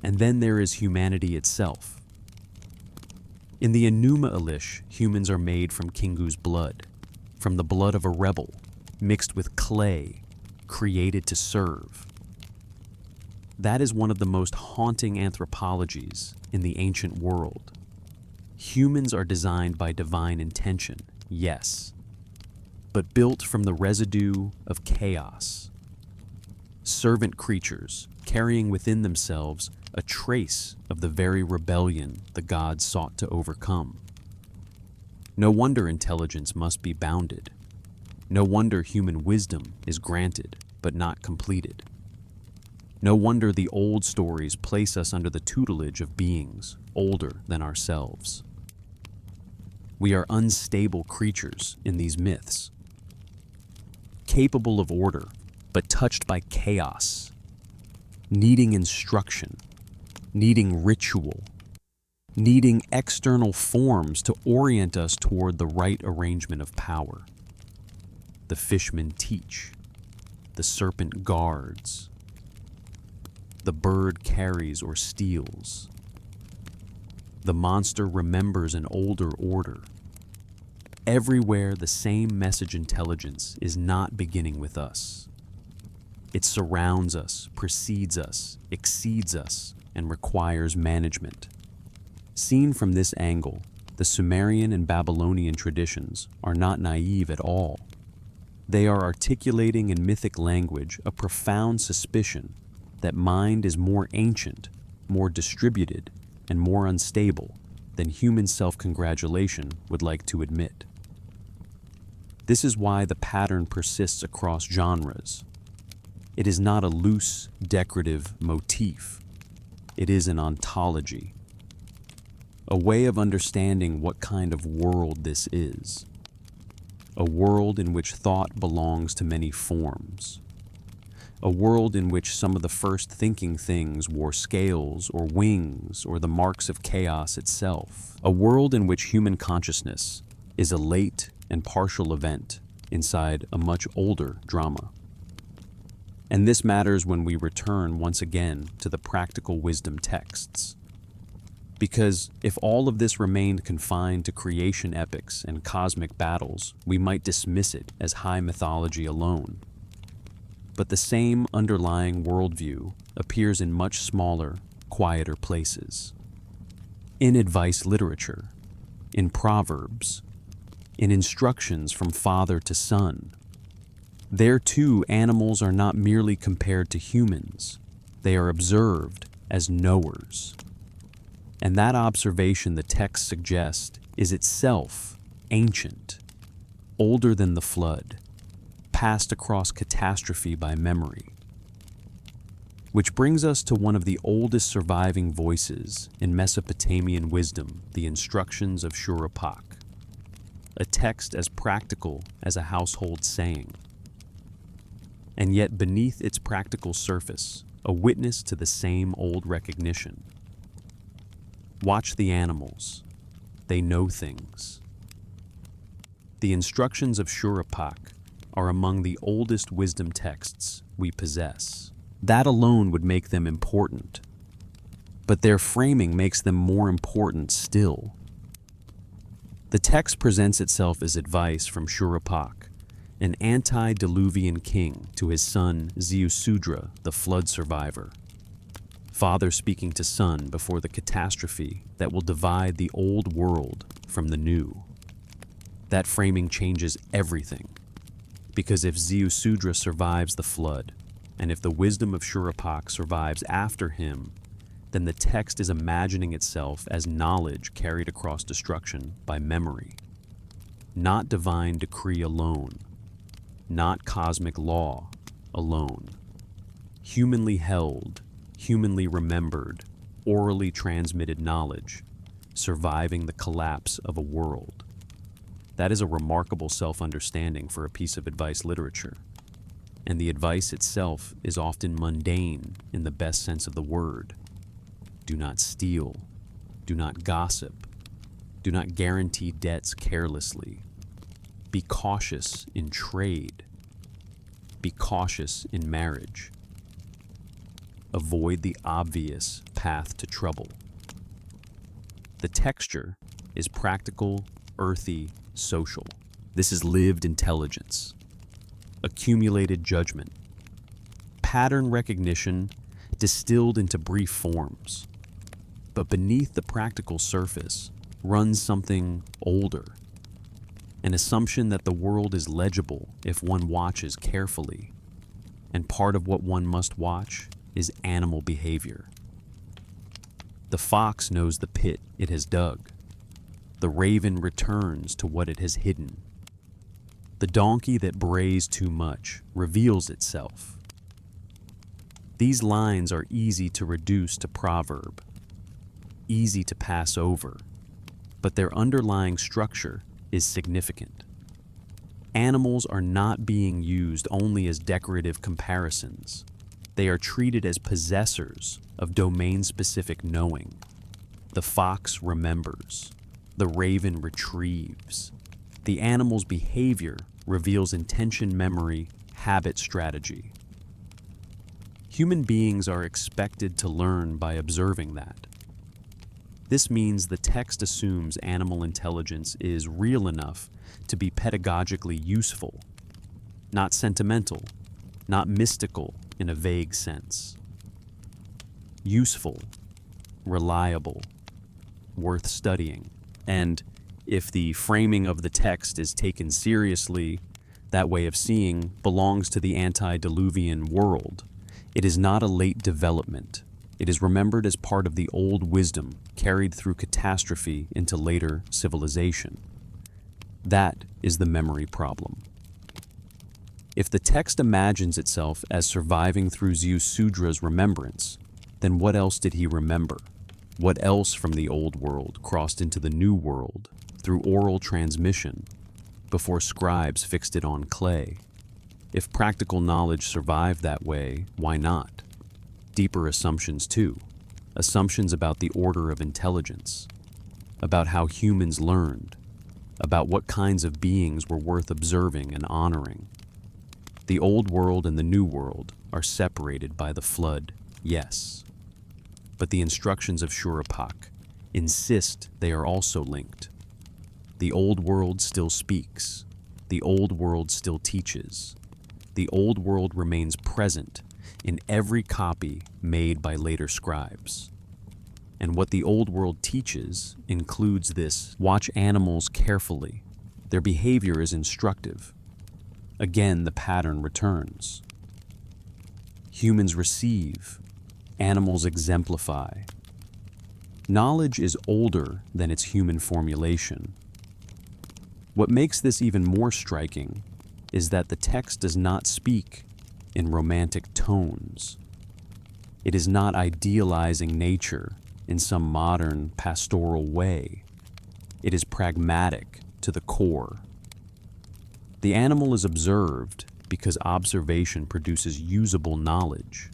And then there is humanity itself. In the Enuma Elish, humans are made from Kingu's blood, from the blood of a rebel, mixed with clay, created to serve. That is one of the most haunting anthropologies in the ancient world. Humans are designed by divine intention, yes, but built from the residue of chaos. Servant creatures carrying within themselves a trace of the very rebellion the gods sought to overcome. No wonder intelligence must be bounded. No wonder human wisdom is granted but not completed. No wonder the old stories place us under the tutelage of beings older than ourselves. We are unstable creatures in these myths, capable of order, but touched by chaos, needing instruction, needing ritual, needing external forms to orient us toward the right arrangement of power. The fishmen teach, the serpent guards, the bird carries or steals. The monster remembers an older order. Everywhere the same message intelligence is not beginning with us. It surrounds us, precedes us, exceeds us, and requires management. Seen from this angle, the Sumerian and Babylonian traditions are not naive at all. They are articulating in mythic language a profound suspicion that mind is more ancient, more distributed, and more unstable than human self-congratulation would like to admit. This is why the pattern persists across genres. It is not a loose, decorative motif. It is an ontology, a way of understanding what kind of world this is. A world in which thought belongs to many forms. A world in which some of the first thinking things wore scales or wings or the marks of chaos itself. A world in which human consciousness is a late and partial event inside a much older drama. And this matters when we return once again to the practical wisdom texts. Because if all of this remained confined to creation epics and cosmic battles, we might dismiss it as high mythology alone. But the same underlying worldview appears in much smaller, quieter places. In advice literature, in proverbs, in instructions from father to son. There too, animals are not merely compared to humans. They are observed as knowers. And that observation the text suggests is itself ancient, older than the flood, passed across catastrophe by memory. Which brings us to one of the oldest surviving voices in Mesopotamian wisdom, the instructions of Shuruppak, a text as practical as a household saying. And yet beneath its practical surface, a witness to the same old recognition. Watch the animals. They know things. The instructions of Shuruppak are among the oldest wisdom texts we possess. That alone would make them important. But their framing makes them more important still. The text presents itself as advice from Shuruppak, an antediluvian king, to his son Ziusudra, the flood survivor. Father speaking to son before the catastrophe that will divide the old world from the new. That framing changes everything, because if Ziusudra survives the flood, and if the wisdom of Shuruppak survives after him, then the text is imagining itself as knowledge carried across destruction by memory. Not divine decree alone, not cosmic law alone. Humanly held, humanly remembered, orally transmitted knowledge, surviving the collapse of a world. That is a remarkable self-understanding for a piece of advice literature. And the advice itself is often mundane in the best sense of the word. Do not steal. Do not gossip. Do not guarantee debts carelessly. Be cautious in trade. Be cautious in marriage. Avoid the obvious path to trouble. The texture is practical, earthy, social. This is lived intelligence. Accumulated judgment, pattern recognition distilled into brief forms. But beneath the practical surface runs something older, an assumption that the world is legible if one watches carefully, and part of what one must watch is animal behavior. The fox knows the pit it has dug. The raven returns to what it has hidden. The donkey that brays too much reveals itself. These lines are easy to reduce to proverb, easy to pass over, but their underlying structure is significant. Animals are not being used only as decorative comparisons. They are treated as possessors of domain-specific knowing. The fox remembers. The raven retrieves. The animal's behavior reveals intention, memory, habit, strategy. Human beings are expected to learn by observing that. This means the text assumes animal intelligence is real enough to be pedagogically useful, not sentimental, not mystical in a vague sense. Useful, reliable, worth studying. And if the framing of the text is taken seriously, that way of seeing belongs to the antediluvian world. It is not a late development. It is remembered as part of the old wisdom carried through catastrophe into later civilization. That is the memory problem. If the text imagines itself as surviving through Ziusudra's remembrance, then what else did he remember? What else from the old world crossed into the new world through oral transmission before scribes fixed it on clay? If practical knowledge survived that way, why not? Deeper assumptions too. Assumptions about the order of intelligence, about how humans learned, about what kinds of beings were worth observing and honoring. The old world and the new world are separated by the flood, yes. But the instructions of Shuruppak insist they are also linked. The old world still speaks. The old world still teaches. The old world remains present in every copy made by later scribes. And what the old world teaches includes this: watch animals carefully. Their behavior is instructive. Again, the pattern returns. Humans receive. Animals exemplify. Knowledge is older than its human formulation. What makes this even more striking is that the text does not speak in romantic tones. It is not idealizing nature in some modern pastoral way. It is pragmatic to the core. The animal is observed because observation produces usable knowledge.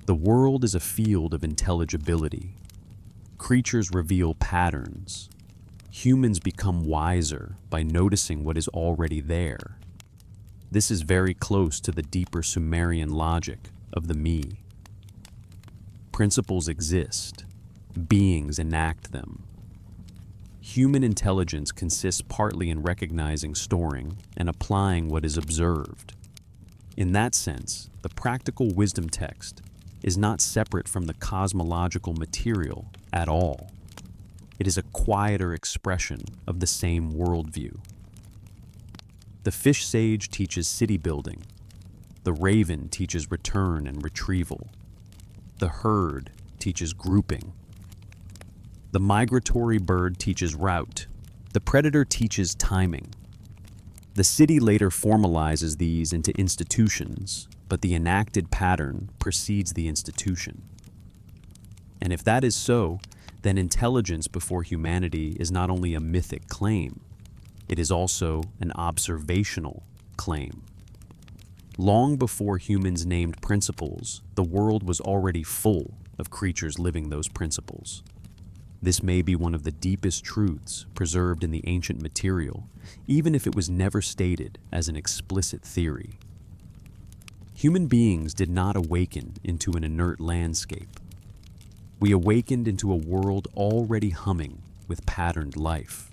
The world is a field of intelligibility. Creatures reveal patterns. Humans become wiser by noticing what is already there. This is very close to the deeper Sumerian logic of the me. Principles exist. Beings enact them. Human intelligence consists partly in recognizing, storing, and applying what is observed. In that sense, the practical wisdom text is not separate from the cosmological material at all. It is a quieter expression of the same worldview. The fish sage teaches city building. The raven teaches return and retrieval. The herd teaches grouping. The migratory bird teaches route. The predator teaches timing. The city later formalizes these into institutions, but the enacted pattern precedes the institution. And if that is so, then intelligence before humanity is not only a mythic claim, it is also an observational claim. Long before humans named principles, the world was already full of creatures living those principles. This may be one of the deepest truths preserved in the ancient material, even if it was never stated as an explicit theory. Human beings did not awaken into an inert landscape. We awakened into a world already humming with patterned life,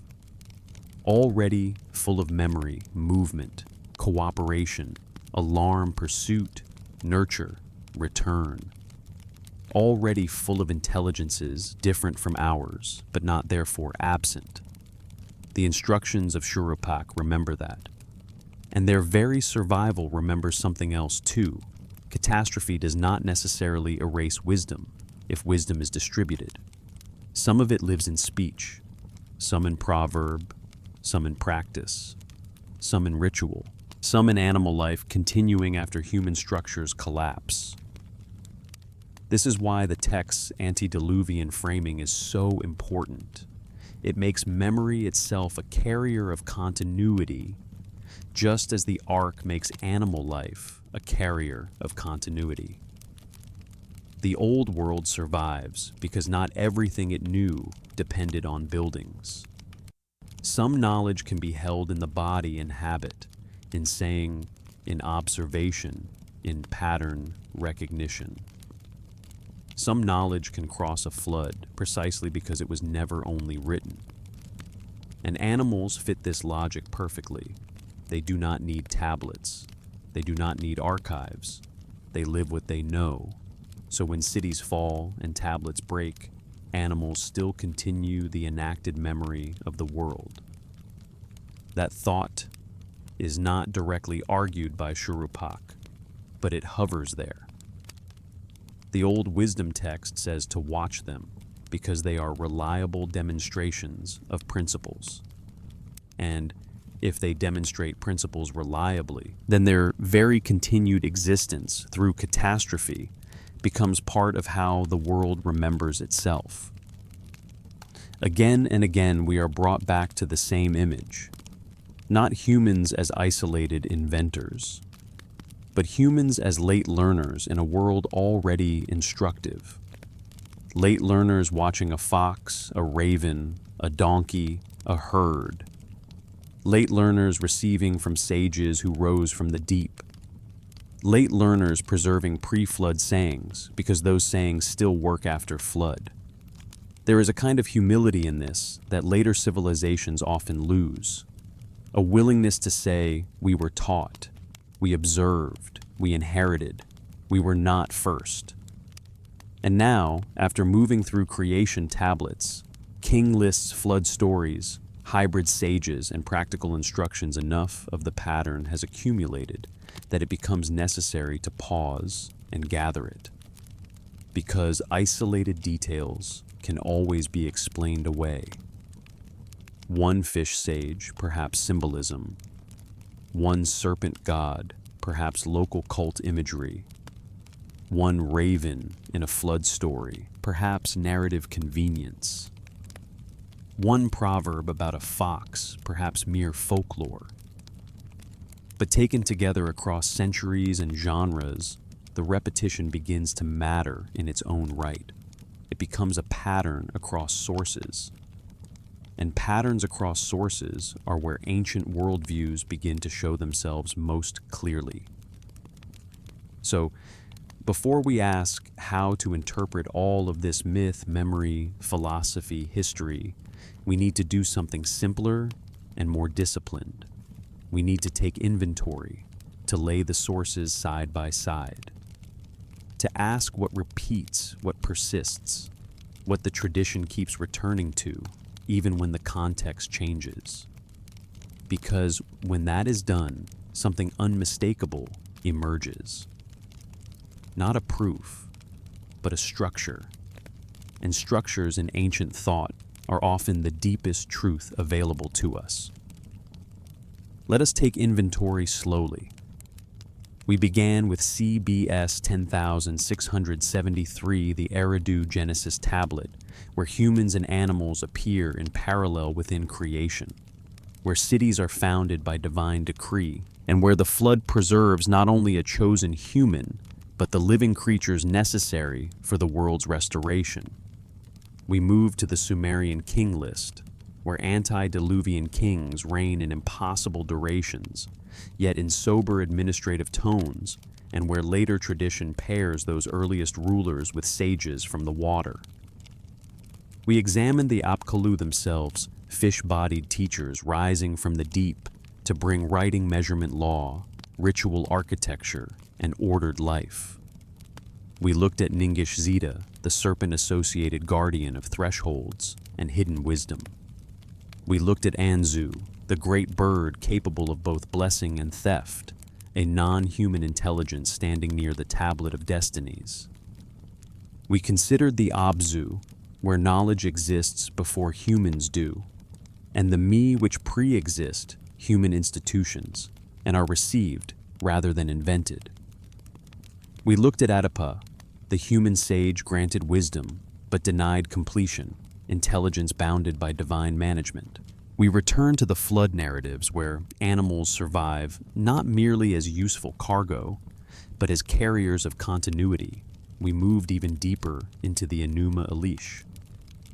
already full of memory, movement, cooperation, alarm, pursuit, nurture, return. Already full of intelligences different from ours, but not therefore absent. The instructions of Shuruppak remember that. And their very survival remembers something else too. Catastrophe does not necessarily erase wisdom if wisdom is distributed. Some of it lives in speech, some in proverb, some in practice, some in ritual, some in animal life continuing after human structures collapse. This is why the text's antediluvian framing is so important. It makes memory itself a carrier of continuity, just as the ark makes animal life a carrier of continuity. The old world survives because not everything it knew depended on buildings. Some knowledge can be held in the body and habit, in saying, in observation, in pattern recognition. Some knowledge can cross a flood precisely because it was never only written. And animals fit this logic perfectly. They do not need tablets. They do not need archives. They live what they know. So when cities fall and tablets break, animals still continue the enacted memory of the world. That thought is not directly argued by Shuruppak, but it hovers there. The old wisdom text says to watch them because they are reliable demonstrations of principles. And if they demonstrate principles reliably, then their very continued existence through catastrophe becomes part of how the world remembers itself. Again and again, we are brought back to the same image, not humans as isolated inventors, but humans as late learners in a world already instructive. Late learners watching a fox, a raven, a donkey, a herd. Late learners receiving from sages who rose from the deep. Late learners preserving pre-flood sayings because those sayings still work after flood. There is a kind of humility in this that later civilizations often lose. A willingness to say, we were taught, we observed, we inherited, we were not first. And now, after moving through creation tablets, king lists, flood stories, hybrid sages, and practical instructions, enough of the pattern has accumulated that it becomes necessary to pause and gather it. Because isolated details can always be explained away. One fish sage, perhaps symbolism. One serpent god, perhaps local cult imagery. one raven in a flood story, perhaps narrative convenience. One proverb about a fox, perhaps mere folklore. But taken together across centuries and genres, the repetition begins to matter in its own right. It becomes a pattern across sources. And patterns across sources are where ancient worldviews begin to show themselves most clearly. So, before we ask how to interpret all of this myth, memory, philosophy, history, we need to do something simpler and more disciplined. We need to take inventory, to lay the sources side by side, to ask what repeats, what persists, what the tradition keeps returning to, even when the context changes. Because when that is done, something unmistakable emerges. Not a proof, but a structure. And structures in ancient thought are often the deepest truth available to us. Let us take inventory slowly. We began with CBS 10,673, the Eridu Genesis tablet, where humans and animals appear in parallel within creation, where cities are founded by divine decree, and where the flood preserves not only a chosen human, but the living creatures necessary for the world's restoration. We move to the Sumerian king list, where antediluvian kings reign in impossible durations, yet in sober administrative tones, and where later tradition pairs those earliest rulers with sages from the water. We examine the abcalu themselves, fish-bodied teachers rising from the deep to bring writing measurement law, ritual architecture, and ordered life. We looked at Ningish Zeta, the serpent-associated guardian of thresholds and hidden wisdom. We looked at Anzu, the great bird capable of both blessing and theft, a non-human intelligence standing near the tablet of destinies. We considered the abzu, where knowledge exists before humans do, and the me which pre-exist human institutions and are received rather than invented. We looked at Adapa, the human sage granted wisdom but denied completion, intelligence bounded by divine management. We return to the flood narratives where animals survive not merely as useful cargo, but as carriers of continuity. We moved even deeper into the Enuma Elish,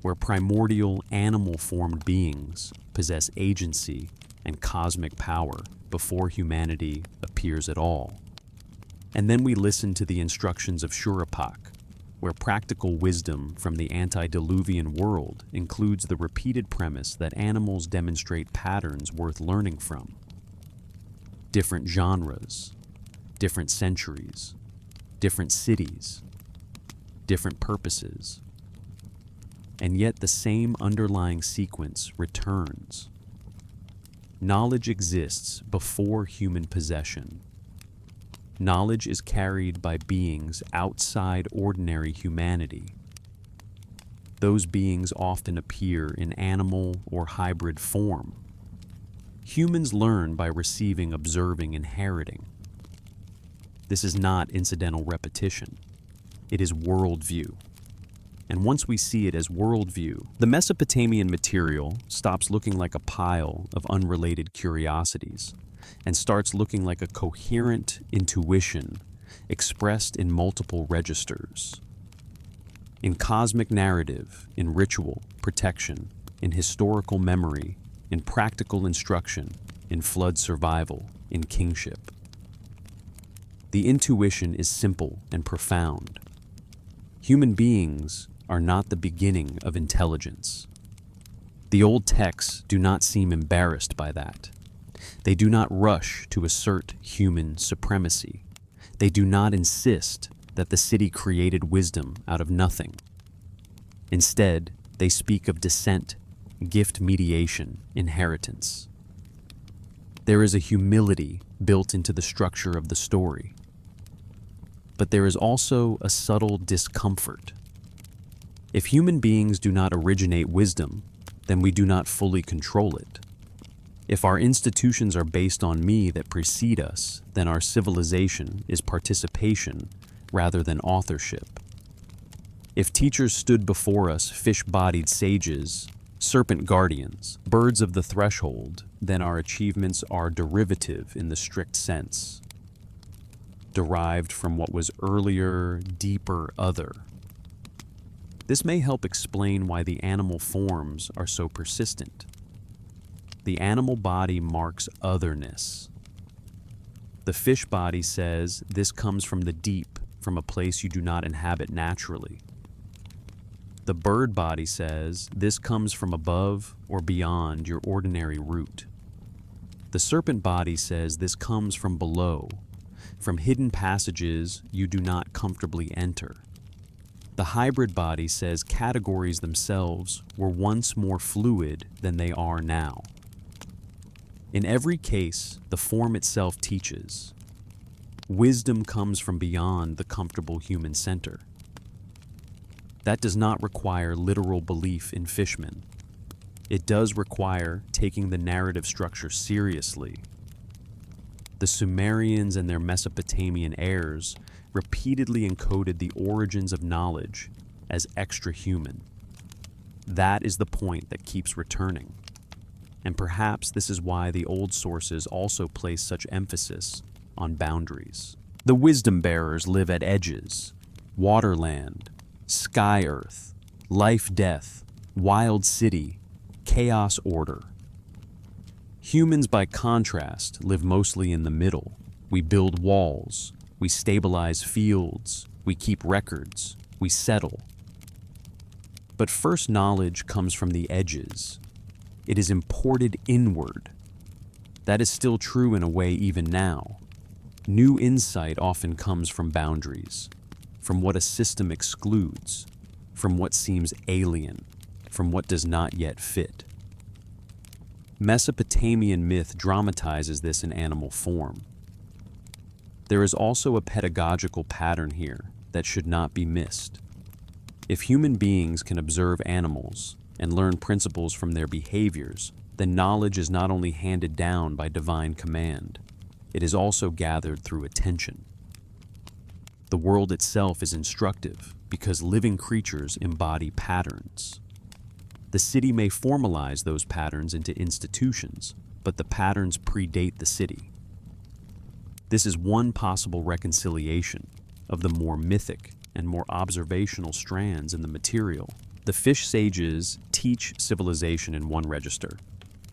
where primordial animal-formed beings possess agency and cosmic power before humanity appears at all. And then we listen to the instructions of Shuruppak, where practical wisdom from the antediluvian world includes the repeated premise that animals demonstrate patterns worth learning from. Different genres, different centuries, different cities, different purposes. And yet the same underlying sequence returns. Knowledge exists before human possession. Knowledge is carried by beings outside ordinary humanity. Those beings often appear in animal or hybrid form. Humans learn by receiving, observing, inheriting. This is not incidental repetition. It is worldview. And once we see it as worldview, the Mesopotamian material stops looking like a pile of unrelated curiosities and starts looking like a coherent intuition expressed in multiple registers. In cosmic narrative, in ritual, protection, in historical memory, in practical instruction, in flood survival, in kingship. The intuition is simple and profound. Human beings are not the beginning of intelligence. The old texts do not seem embarrassed by that. They do not rush to assert human supremacy. They do not insist that the city created wisdom out of nothing. Instead, they speak of descent, gift mediation, inheritance. There is a humility built into the structure of the story. But there is also a subtle discomfort. If human beings do not originate wisdom, then we do not fully control it. If our institutions are based on me that precede us, then our civilization is participation, rather than authorship. If teachers stood before us fish-bodied sages, serpent guardians, birds of the threshold, then our achievements are derivative in the strict sense, derived from what was earlier, deeper other. This may help explain why the animal forms are so persistent. The animal body marks otherness. The fish body says this comes from the deep, from a place you do not inhabit naturally. The bird body says this comes from above or beyond your ordinary route. The serpent body says this comes from below, from hidden passages you do not comfortably enter. The hybrid body says categories themselves were once more fluid than they are now. In every case, the form itself teaches. Wisdom comes from beyond the comfortable human center. That does not require literal belief in fishmen. It does require taking the narrative structure seriously. The Sumerians and their Mesopotamian heirs repeatedly encoded the origins of knowledge as extra-human. That is the point that keeps returning. And perhaps this is why the old sources also place such emphasis on boundaries. The wisdom bearers live at edges, waterland, sky-earth, life-death, wild city, chaos-order. Humans, by contrast, live mostly in the middle. We build walls, we stabilize fields, we keep records, we settle. But first knowledge comes from the edges. It is imported inward. That is still true in a way even now. New insight often comes from boundaries, from what a system excludes, from what seems alien, from what does not yet fit. Mesopotamian myth dramatizes this in animal form. There is also a pedagogical pattern here that should not be missed. If human beings can observe animals and learn principles from their behaviors, then knowledge is not only handed down by divine command, it is also gathered through attention. The world itself is instructive because living creatures embody patterns. The city may formalize those patterns into institutions, but the patterns predate the city. This is one possible reconciliation of the more mythic and more observational strands in the material. The fish sages teach civilization in one register.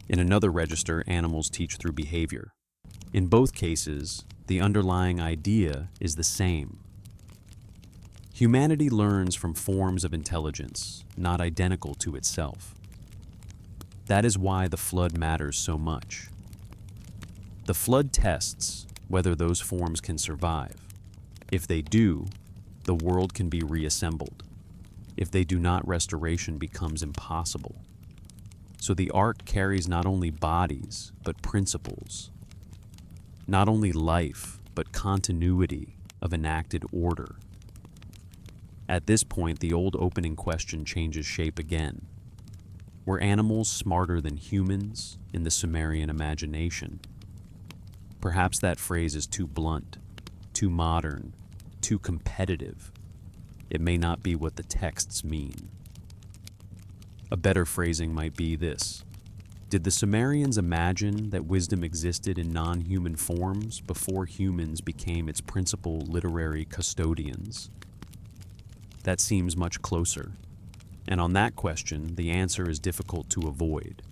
In another register, animals teach through behavior. In both cases, the underlying idea is the same. Humanity learns from forms of intelligence, not identical to itself. That is why the flood matters so much. The flood tests whether those forms can survive. If they do, the world can be reassembled. If they do not, restoration becomes impossible. So the ark carries not only bodies, but principles. Not only life, but continuity of enacted order. At this point, the old opening question changes shape again. Were animals smarter than humans in the Sumerian imagination? Perhaps that phrase is too blunt, too modern, too competitive. It may not be what the texts mean. A better phrasing might be this: did the Sumerians imagine that wisdom existed in non-human forms before humans became its principal literary custodians? That seems much closer. And on that question, the answer is difficult to avoid.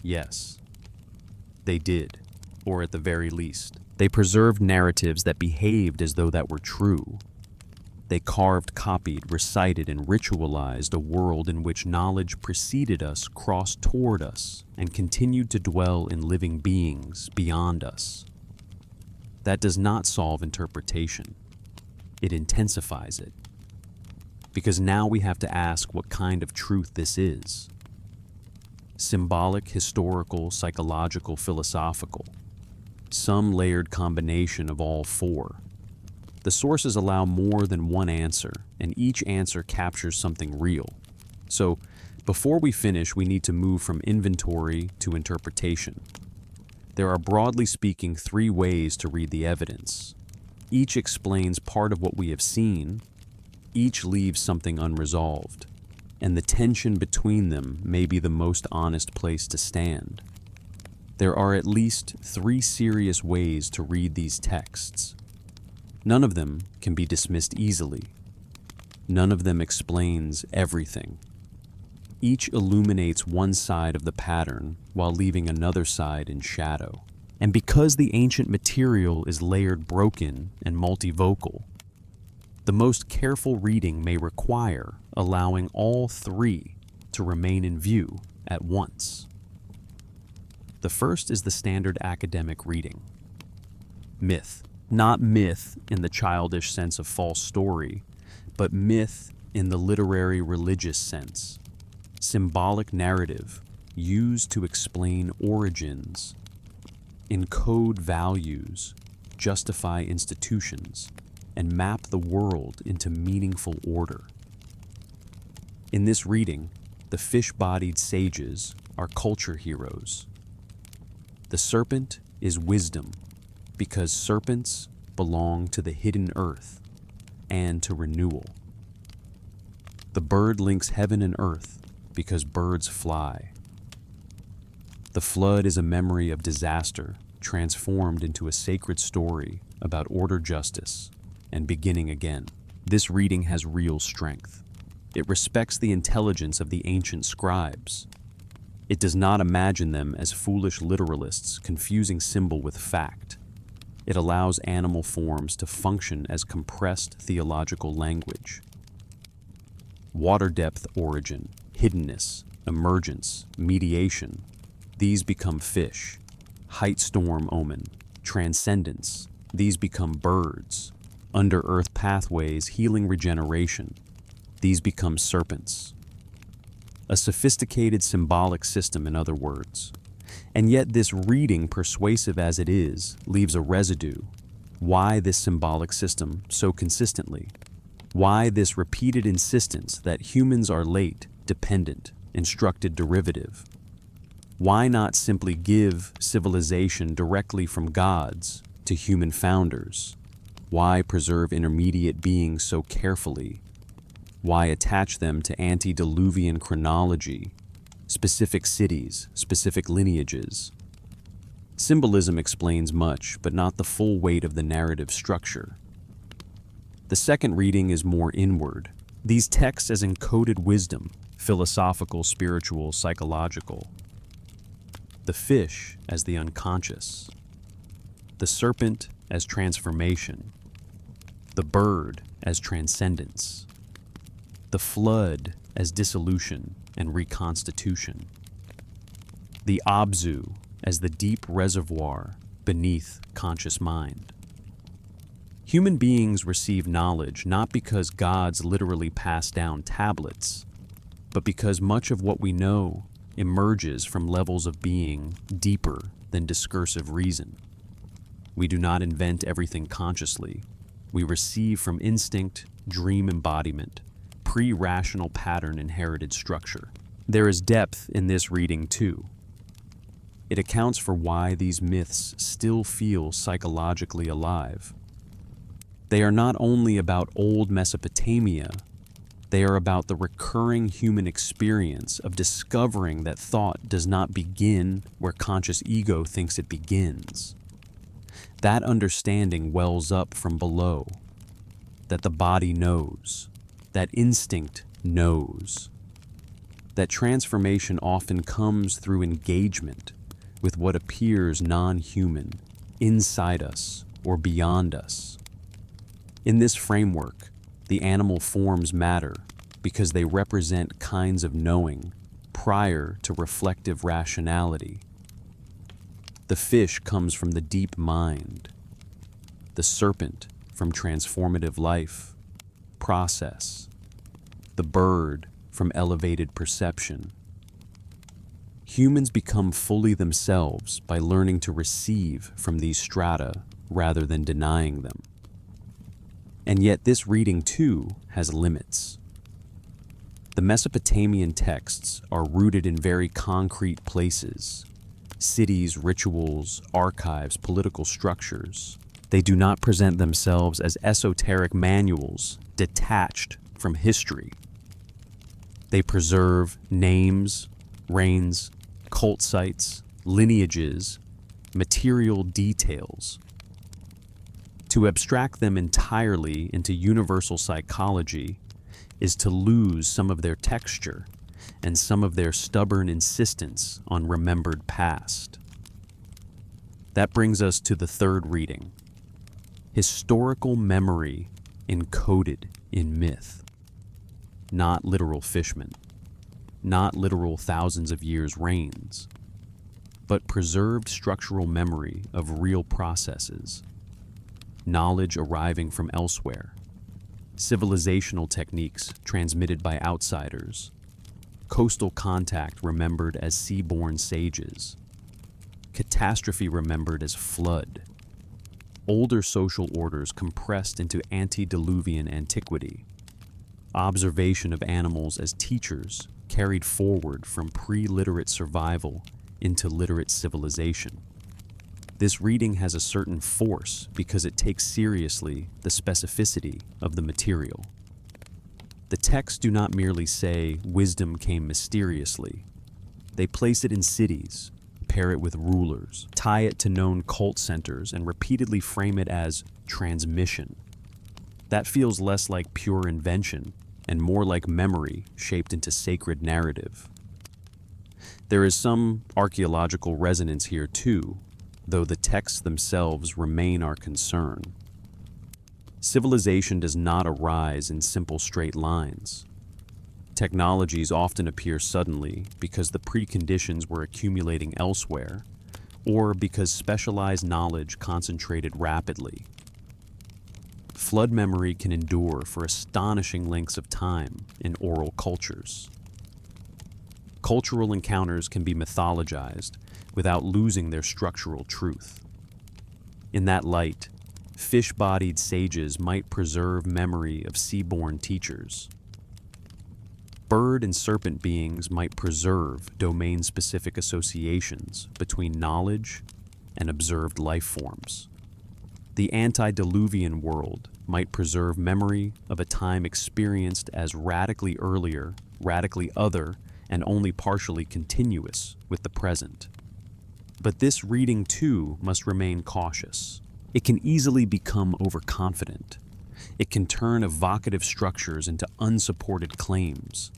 Yes, they did, or at the very least, they preserved narratives that behaved as though that were true. They carved, copied, recited, and ritualized a world in which knowledge preceded us, crossed toward us, and continued to dwell in living beings beyond us. That does not solve interpretation. It intensifies it. Because now we have to ask what kind of truth this is. Symbolic, historical, psychological, philosophical. Some layered combination of all four. The sources allow more than one answer, and each answer captures something real. So, before we finish, we need to move from inventory to interpretation. There are, broadly speaking, three ways to read the evidence. Each explains part of what we have seen, each leaves something unresolved, and the tension between them may be the most honest place to stand. There are at least 3 serious ways to read these texts. None of them can be dismissed easily. None of them explains everything. Each illuminates one side of the pattern while leaving another side in shadow. And because the ancient material is layered, broken, and multivocal, the most careful reading may require allowing all 3 to remain in view at once. The first is the standard academic reading. Myth. Not myth in the childish sense of false story, but myth in the literary religious sense. Symbolic narrative used to explain origins, encode values, justify institutions, and map the world into meaningful order. In this reading, the fish-bodied sages are culture heroes. The serpent is wisdom, because serpents belong to the hidden earth and to renewal. The bird links heaven and earth because birds fly. The flood is a memory of disaster transformed into a sacred story about order, justice, and beginning again. This reading has real strength. It respects the intelligence of the ancient scribes. It does not imagine them as foolish literalists confusing symbol with fact. It allows animal forms to function as compressed theological language. Water depth, origin, hiddenness, emergence, mediation, these become fish. Height, storm, omen, transcendence, these become birds. Under earth pathways, healing, regeneration, these become serpents. A sophisticated symbolic system, in other words. And yet this reading, persuasive as it is, leaves a residue. Why this symbolic system so consistently? Why this repeated insistence that humans are late, dependent, instructed derivative? Why not simply give civilization directly from gods to human founders? Why preserve intermediate beings so carefully? Why attach them to antediluvian chronology, specific cities, specific lineages? Symbolism explains much, but not the full weight of the narrative structure. The second reading is more inward. These texts as encoded wisdom, philosophical, spiritual, psychological. The fish as the unconscious. The serpent as transformation. The bird as transcendence. The flood as dissolution and reconstitution. The abzu as the deep reservoir beneath conscious mind. Human beings receive knowledge not because gods literally pass down tablets, but because much of what we know emerges from levels of being deeper than discursive reason. We do not invent everything consciously. We receive from instinct, dream embodiment, pre-rational pattern inherited structure. There is depth in this reading too. It accounts for why these myths still feel psychologically alive. They are not only about old Mesopotamia, they are about the recurring human experience of discovering that thought does not begin where conscious ego thinks it begins. That understanding wells up from below, that the body knows, that instinct knows, that transformation often comes through engagement with what appears non-human, inside us or beyond us. In this framework, the animal forms matter because they represent kinds of knowing prior to reflective rationality. The fish comes from the deep mind, the serpent from transformative life, process, the bird from elevated perception. Humans become fully themselves by learning to receive from these strata rather than denying them. And yet this reading too has limits. The Mesopotamian texts are rooted in very concrete places, cities, rituals, archives, political structures. They do not present themselves as esoteric manuals detached from history. They preserve names, reigns, cult sites, lineages, material details. To abstract them entirely into universal psychology is to lose some of their texture and some of their stubborn insistence on remembered past. That brings us to the third reading: historical memory encoded in myth. Not literal fishmen, not literal thousands of years reigns, but preserved structural memory of real processes, knowledge arriving from elsewhere, civilizational techniques transmitted by outsiders, coastal contact remembered as seaborne sages, catastrophe remembered as flood, older social orders compressed into antediluvian antiquity, observation of animals as teachers carried forward from pre-literate survival into literate civilization. This reading has a certain force because it takes seriously the specificity of the material. The texts do not merely say wisdom came mysteriously. They place it in cities, pair it with rulers, tie it to known cult centers, and repeatedly frame it as transmission. That feels less like pure invention and more like memory shaped into sacred narrative. There is some archaeological resonance here too, though the texts themselves remain our concern. Civilization does not arise in simple straight lines. Technologies often appear suddenly because the preconditions were accumulating elsewhere, or because specialized knowledge concentrated rapidly. Flood memory can endure for astonishing lengths of time in oral cultures. Cultural encounters can be mythologized without losing their structural truth. In that light, fish-bodied sages might preserve memory of seaborne teachers. Bird and serpent beings might preserve domain-specific associations between knowledge and observed life forms. The antediluvian world might preserve memory of a time experienced as radically earlier, radically other, and only partially continuous with the present. But this reading too must remain cautious. It can easily become overconfident. It can turn evocative structures into unsupported claims.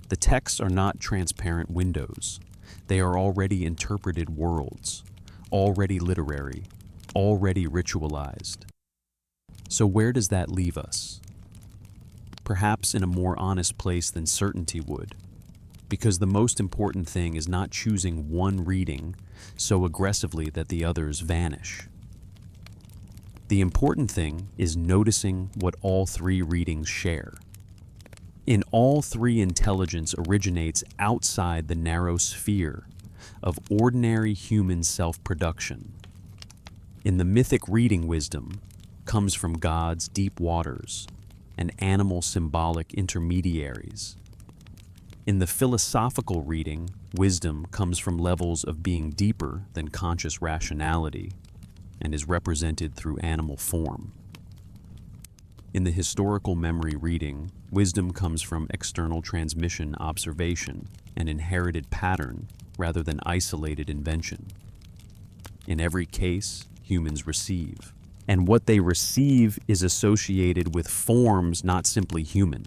The texts are not transparent windows. They are already interpreted worlds, already literary, already ritualized. So where does that leave us? Perhaps in a more honest place than certainty would, because the most important thing is not choosing one reading so aggressively that the others vanish. The important thing is noticing what all three readings share. In all three, intelligence originates outside the narrow sphere of ordinary human self-production. In the mythic reading, wisdom comes from God's deep waters and animal symbolic intermediaries. In the philosophical reading, wisdom comes from levels of being deeper than conscious rationality and is represented through animal form. In the historical memory reading, wisdom comes from external transmission, observation, and inherited pattern rather than isolated invention. In every case, humans receive, and what they receive is associated with forms not simply human.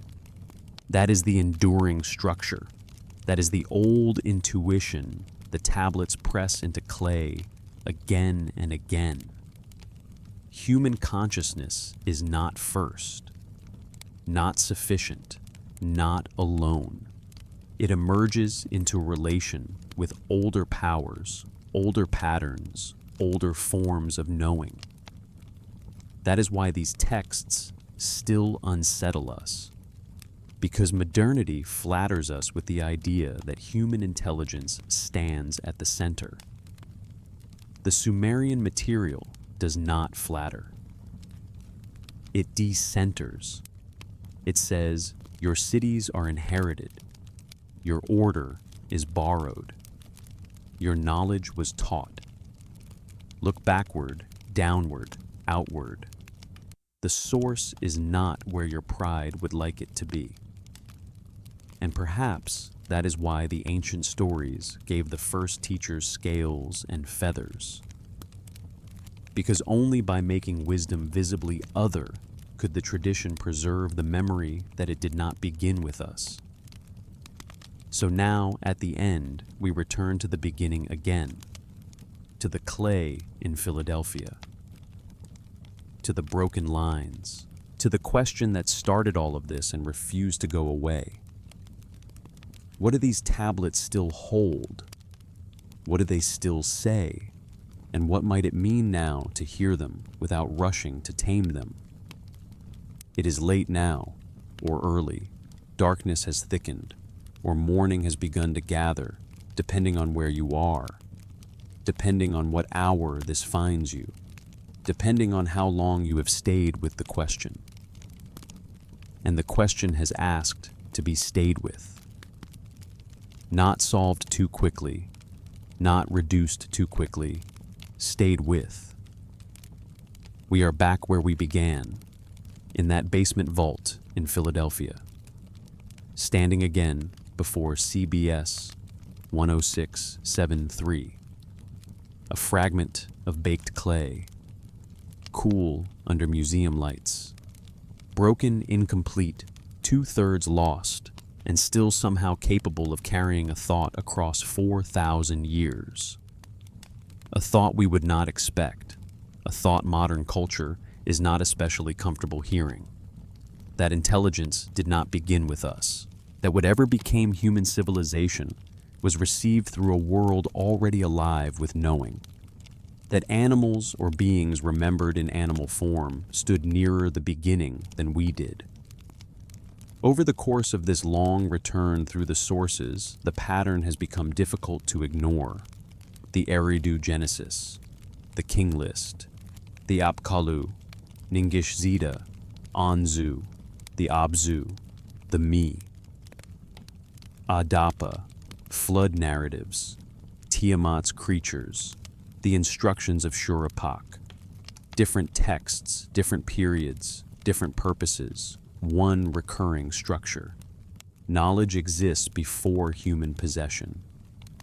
That is the enduring structure. That is the old intuition the tablets press into clay again and again. Human consciousness is not first, not sufficient, not alone. It emerges into relation with older powers, older patterns, older forms of knowing. That is why these texts still unsettle us, because modernity flatters us with the idea that human intelligence stands at the center. The Sumerian material does not flatter. It decenters. It says, your cities are inherited. Your order is borrowed. Your knowledge was taught. Look backward, downward, outward. The source is not where your pride would like it to be. And perhaps that is why the ancient stories gave the first teachers scales and feathers. Because only by making wisdom visibly other could the tradition preserve the memory that it did not begin with us. So now, at the end, we return to the beginning again, to the clay in Philadelphia, to the broken lines, to the question that started all of this and refused to go away. What do these tablets still hold? What do they still say? And what might it mean now to hear them without rushing to tame them? It is late now, or early. Darkness has thickened, or morning has begun to gather, depending on where you are, depending on what hour this finds you, depending on how long you have stayed with the question. And the question has asked to be stayed with. Not solved too quickly, not reduced too quickly, stayed with. We are back where we began, in that basement vault in Philadelphia, standing again before CBS 10673, a fragment of baked clay, cool under museum lights, broken, incomplete, 2/3 lost, and still somehow capable of carrying a thought across 4,000 years. A thought we would not expect, a thought modern culture is not especially comfortable hearing. That intelligence did not begin with us, that whatever became human civilization was received through a world already alive with knowing, that animals or beings remembered in animal form stood nearer the beginning than we did. Over the course of this long return through the sources, the pattern has become difficult to ignore. The Eridu Genesis, the King List, the abcalu, Ningish Zeta, Anzu, the abzu, the me, Adapa, flood narratives, Tiamat's creatures, the instructions of Shuruppak, different texts, different periods, different purposes, one recurring structure. Knowledge exists before human possession.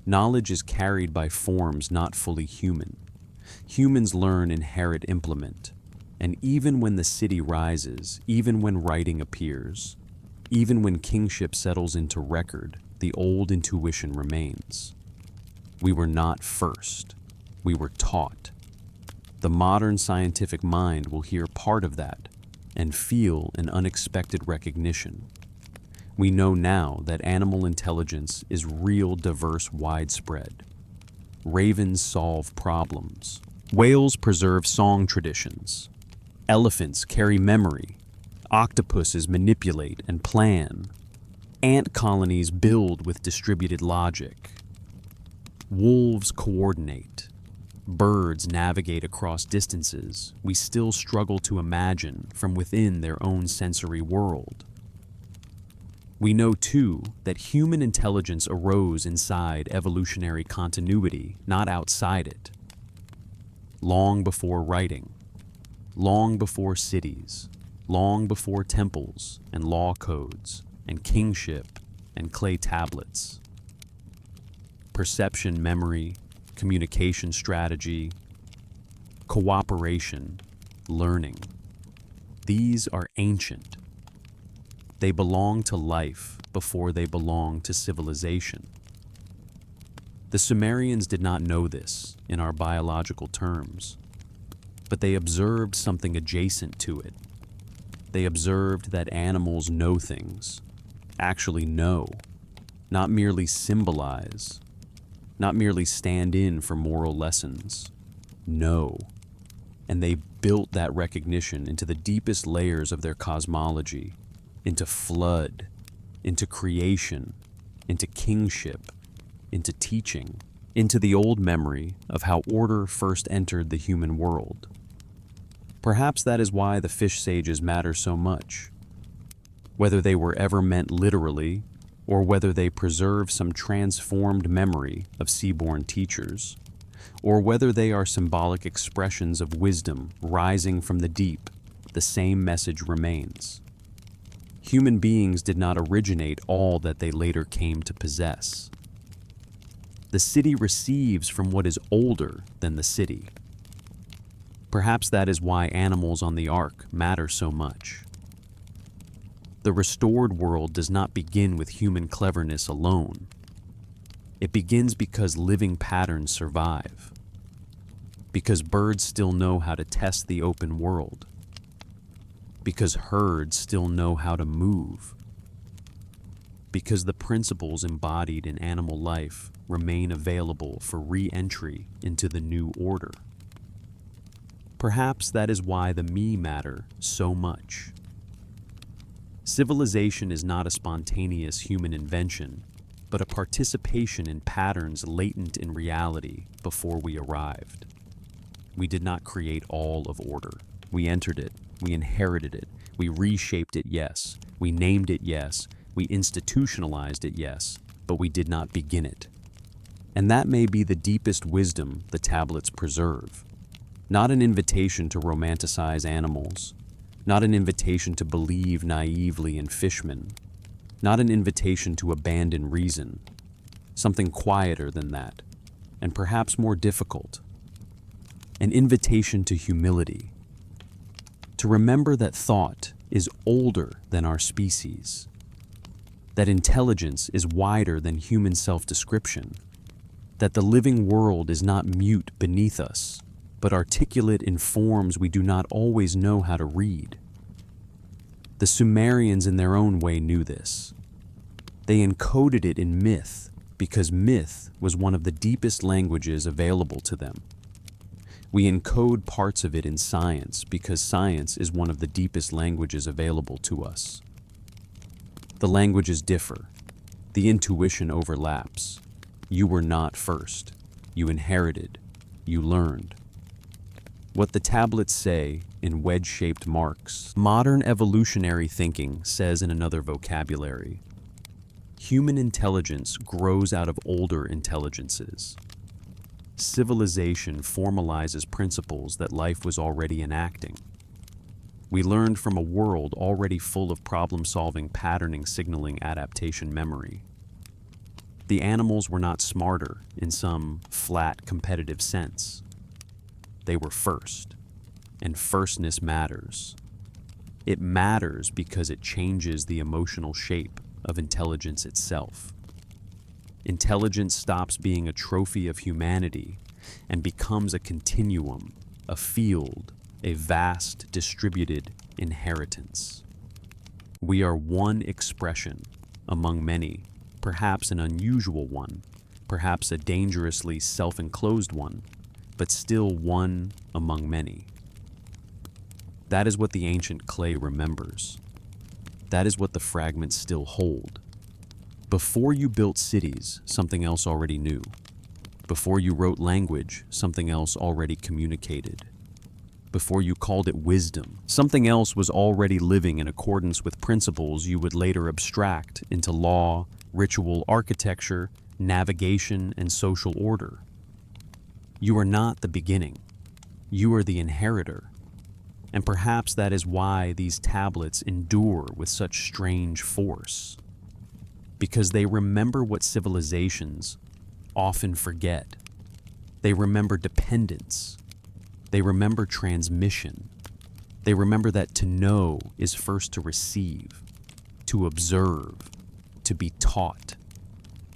Knowledge is carried by forms not fully human. Humans learn, inherit, implement. And even when the city rises, even when writing appears, even when kingship settles into record, the old intuition remains. We were not first. We were taught. The modern scientific mind will hear part of that and feel an unexpected recognition. We know now that animal intelligence is real, diverse, widespread. Ravens solve problems. Whales preserve song traditions. Elephants carry memory. Octopuses manipulate and plan. Ant colonies build with distributed logic. Wolves coordinate. Birds navigate across distances we still struggle to imagine from within their own sensory world. We know, too, that human intelligence arose inside evolutionary continuity, not outside it. Long before writing, long before cities, long before temples and law codes and kingship and clay tablets. Perception, memory, communication strategy, cooperation, learning. These are ancient. They belong to life before they belong to civilization. The Sumerians did not know this in our biological terms, but they observed something adjacent to it. They observed that animals know things, actually know, not merely symbolize, not merely stand in for moral lessons, know. And they built that recognition into the deepest layers of their cosmology, into flood, into creation, into kingship, into teaching, into the old memory of how order first entered the human world. Perhaps that is why the fish sages matter so much. Whether they were ever meant literally, or whether they preserve some transformed memory of seaborn teachers, or whether they are symbolic expressions of wisdom rising from the deep, the same message remains. Human beings did not originate all that they later came to possess. The city receives from what is older than the city. Perhaps that is why animals on the ark matter so much. The restored world does not begin with human cleverness alone. It begins because living patterns survive, because birds still know how to test the open world, because herds still know how to move, because the principles embodied in animal life remain available for re-entry into the new order. Perhaps that is why the me matter so much. Civilization is not a spontaneous human invention, but a participation in patterns latent in reality before we arrived. We did not create all of order. We entered it, we inherited it, we reshaped it, yes, we named it, yes, we institutionalized it, yes, but we did not begin it. And that may be the deepest wisdom the tablets preserve. Not an invitation to romanticize animals, not an invitation to believe naively in fishmen, not an invitation to abandon reason, something quieter than that, and perhaps more difficult. An invitation to humility, to remember that thought is older than our species, that intelligence is wider than human self-description, that the living world is not mute beneath us, but articulate in forms we do not always know how to read. The Sumerians in their own way knew this. They encoded it in myth because myth was one of the deepest languages available to them. We encode parts of it in science because science is one of the deepest languages available to us. The languages differ. The intuition overlaps. You were not first. You inherited. You learned. What the tablets say in wedge-shaped marks, modern evolutionary thinking says in another vocabulary. Human intelligence grows out of older intelligences. Civilization formalizes principles that life was already enacting. We learned from a world already full of problem-solving, patterning, signaling, adaptation, memory. The animals were not smarter in some flat, competitive sense. They were first, and firstness matters. It matters because it changes the emotional shape of intelligence itself. Intelligence stops being a trophy of humanity and becomes a continuum, a field, a vast, distributed inheritance. We are one expression among many, perhaps an unusual one, perhaps a dangerously self-enclosed one, but still one among many. That is what the ancient clay remembers. That is what the fragments still hold. Before you built cities, something else already knew. Before you wrote language, something else already communicated. Before you called it wisdom, something else was already living in accordance with principles you would later abstract into law, ritual, architecture, navigation, and social order. You are not the beginning. You are the inheritor. And perhaps that is why these tablets endure with such strange force. Because they remember what civilizations often forget. They remember dependence. They remember transmission. They remember that to know is first to receive, to observe, to be taught,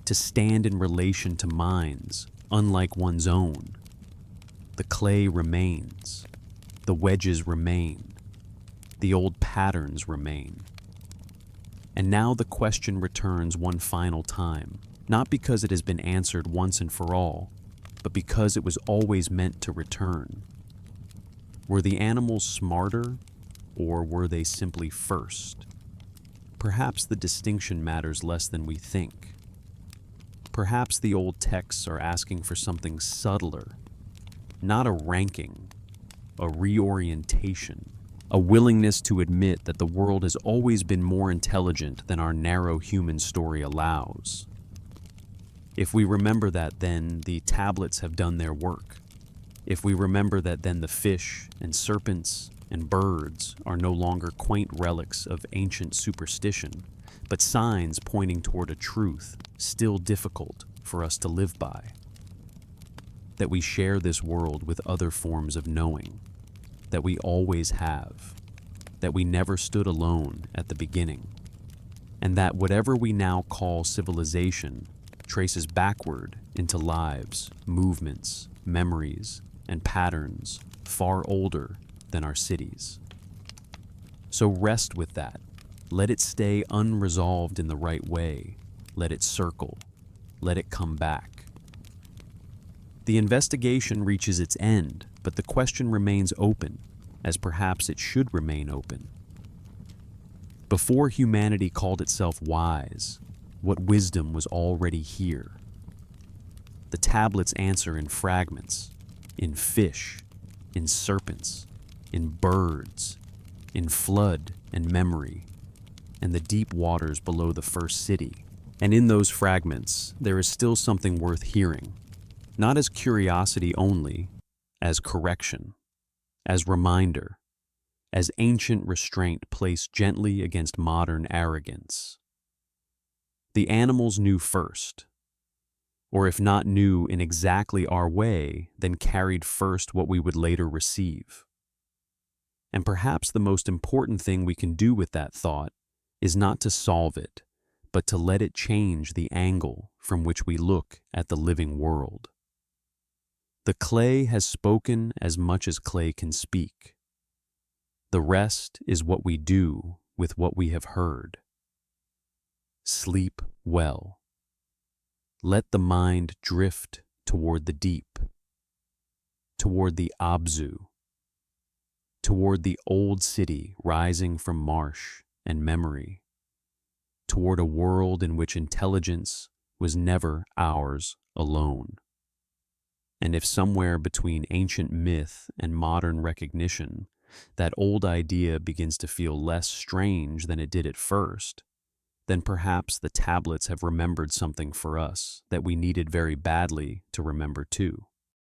to stand in relation to minds unlike one's own. The clay remains. The wedges remain. The old patterns remain. And now the question returns one final time, not because it has been answered once and for all, but because it was always meant to return. Were the animals smarter, or were they simply first? Perhaps the distinction matters less than we think. Perhaps the old texts are asking for something subtler, not a ranking, a reorientation, a willingness to admit that the world has always been more intelligent than our narrow human story allows. If we remember that, then the tablets have done their work. If we remember that, then the fish and serpents and birds are no longer quaint relics of ancient superstition, but signs pointing toward a truth still difficult for us to live by. That we share this world with other forms of knowing, that we always have, that we never stood alone at the beginning, and that whatever we now call civilization traces backward into lives, movements, memories, and patterns far older than our cities. So rest with that. Let it stay unresolved in the right way. Let it circle. Let it come back. The investigation reaches its end, but the question remains open, as perhaps it should remain open. Before humanity called itself wise, what wisdom was already here? The tablets answer in fragments, in fish, in serpents, in birds, in flood and memory, and the deep waters below the first city. And in those fragments, there is still something worth hearing, not as curiosity only, as correction, as reminder, as ancient restraint placed gently against modern arrogance. The animals knew first, or if not knew in exactly our way, then carried first what we would later receive. And perhaps the most important thing we can do with that thought is not to solve it, but to let it change the angle from which we look at the living world. The clay has spoken as much as clay can speak. The rest is what we do with what we have heard. Sleep well. Let the mind drift toward the deep, toward the abzu, toward the old city rising from marsh and memory, toward a world in which intelligence was never ours alone. And if somewhere between ancient myth and modern recognition, that old idea begins to feel less strange than it did at first, then perhaps the tablets have remembered something for us that we needed very badly to remember too.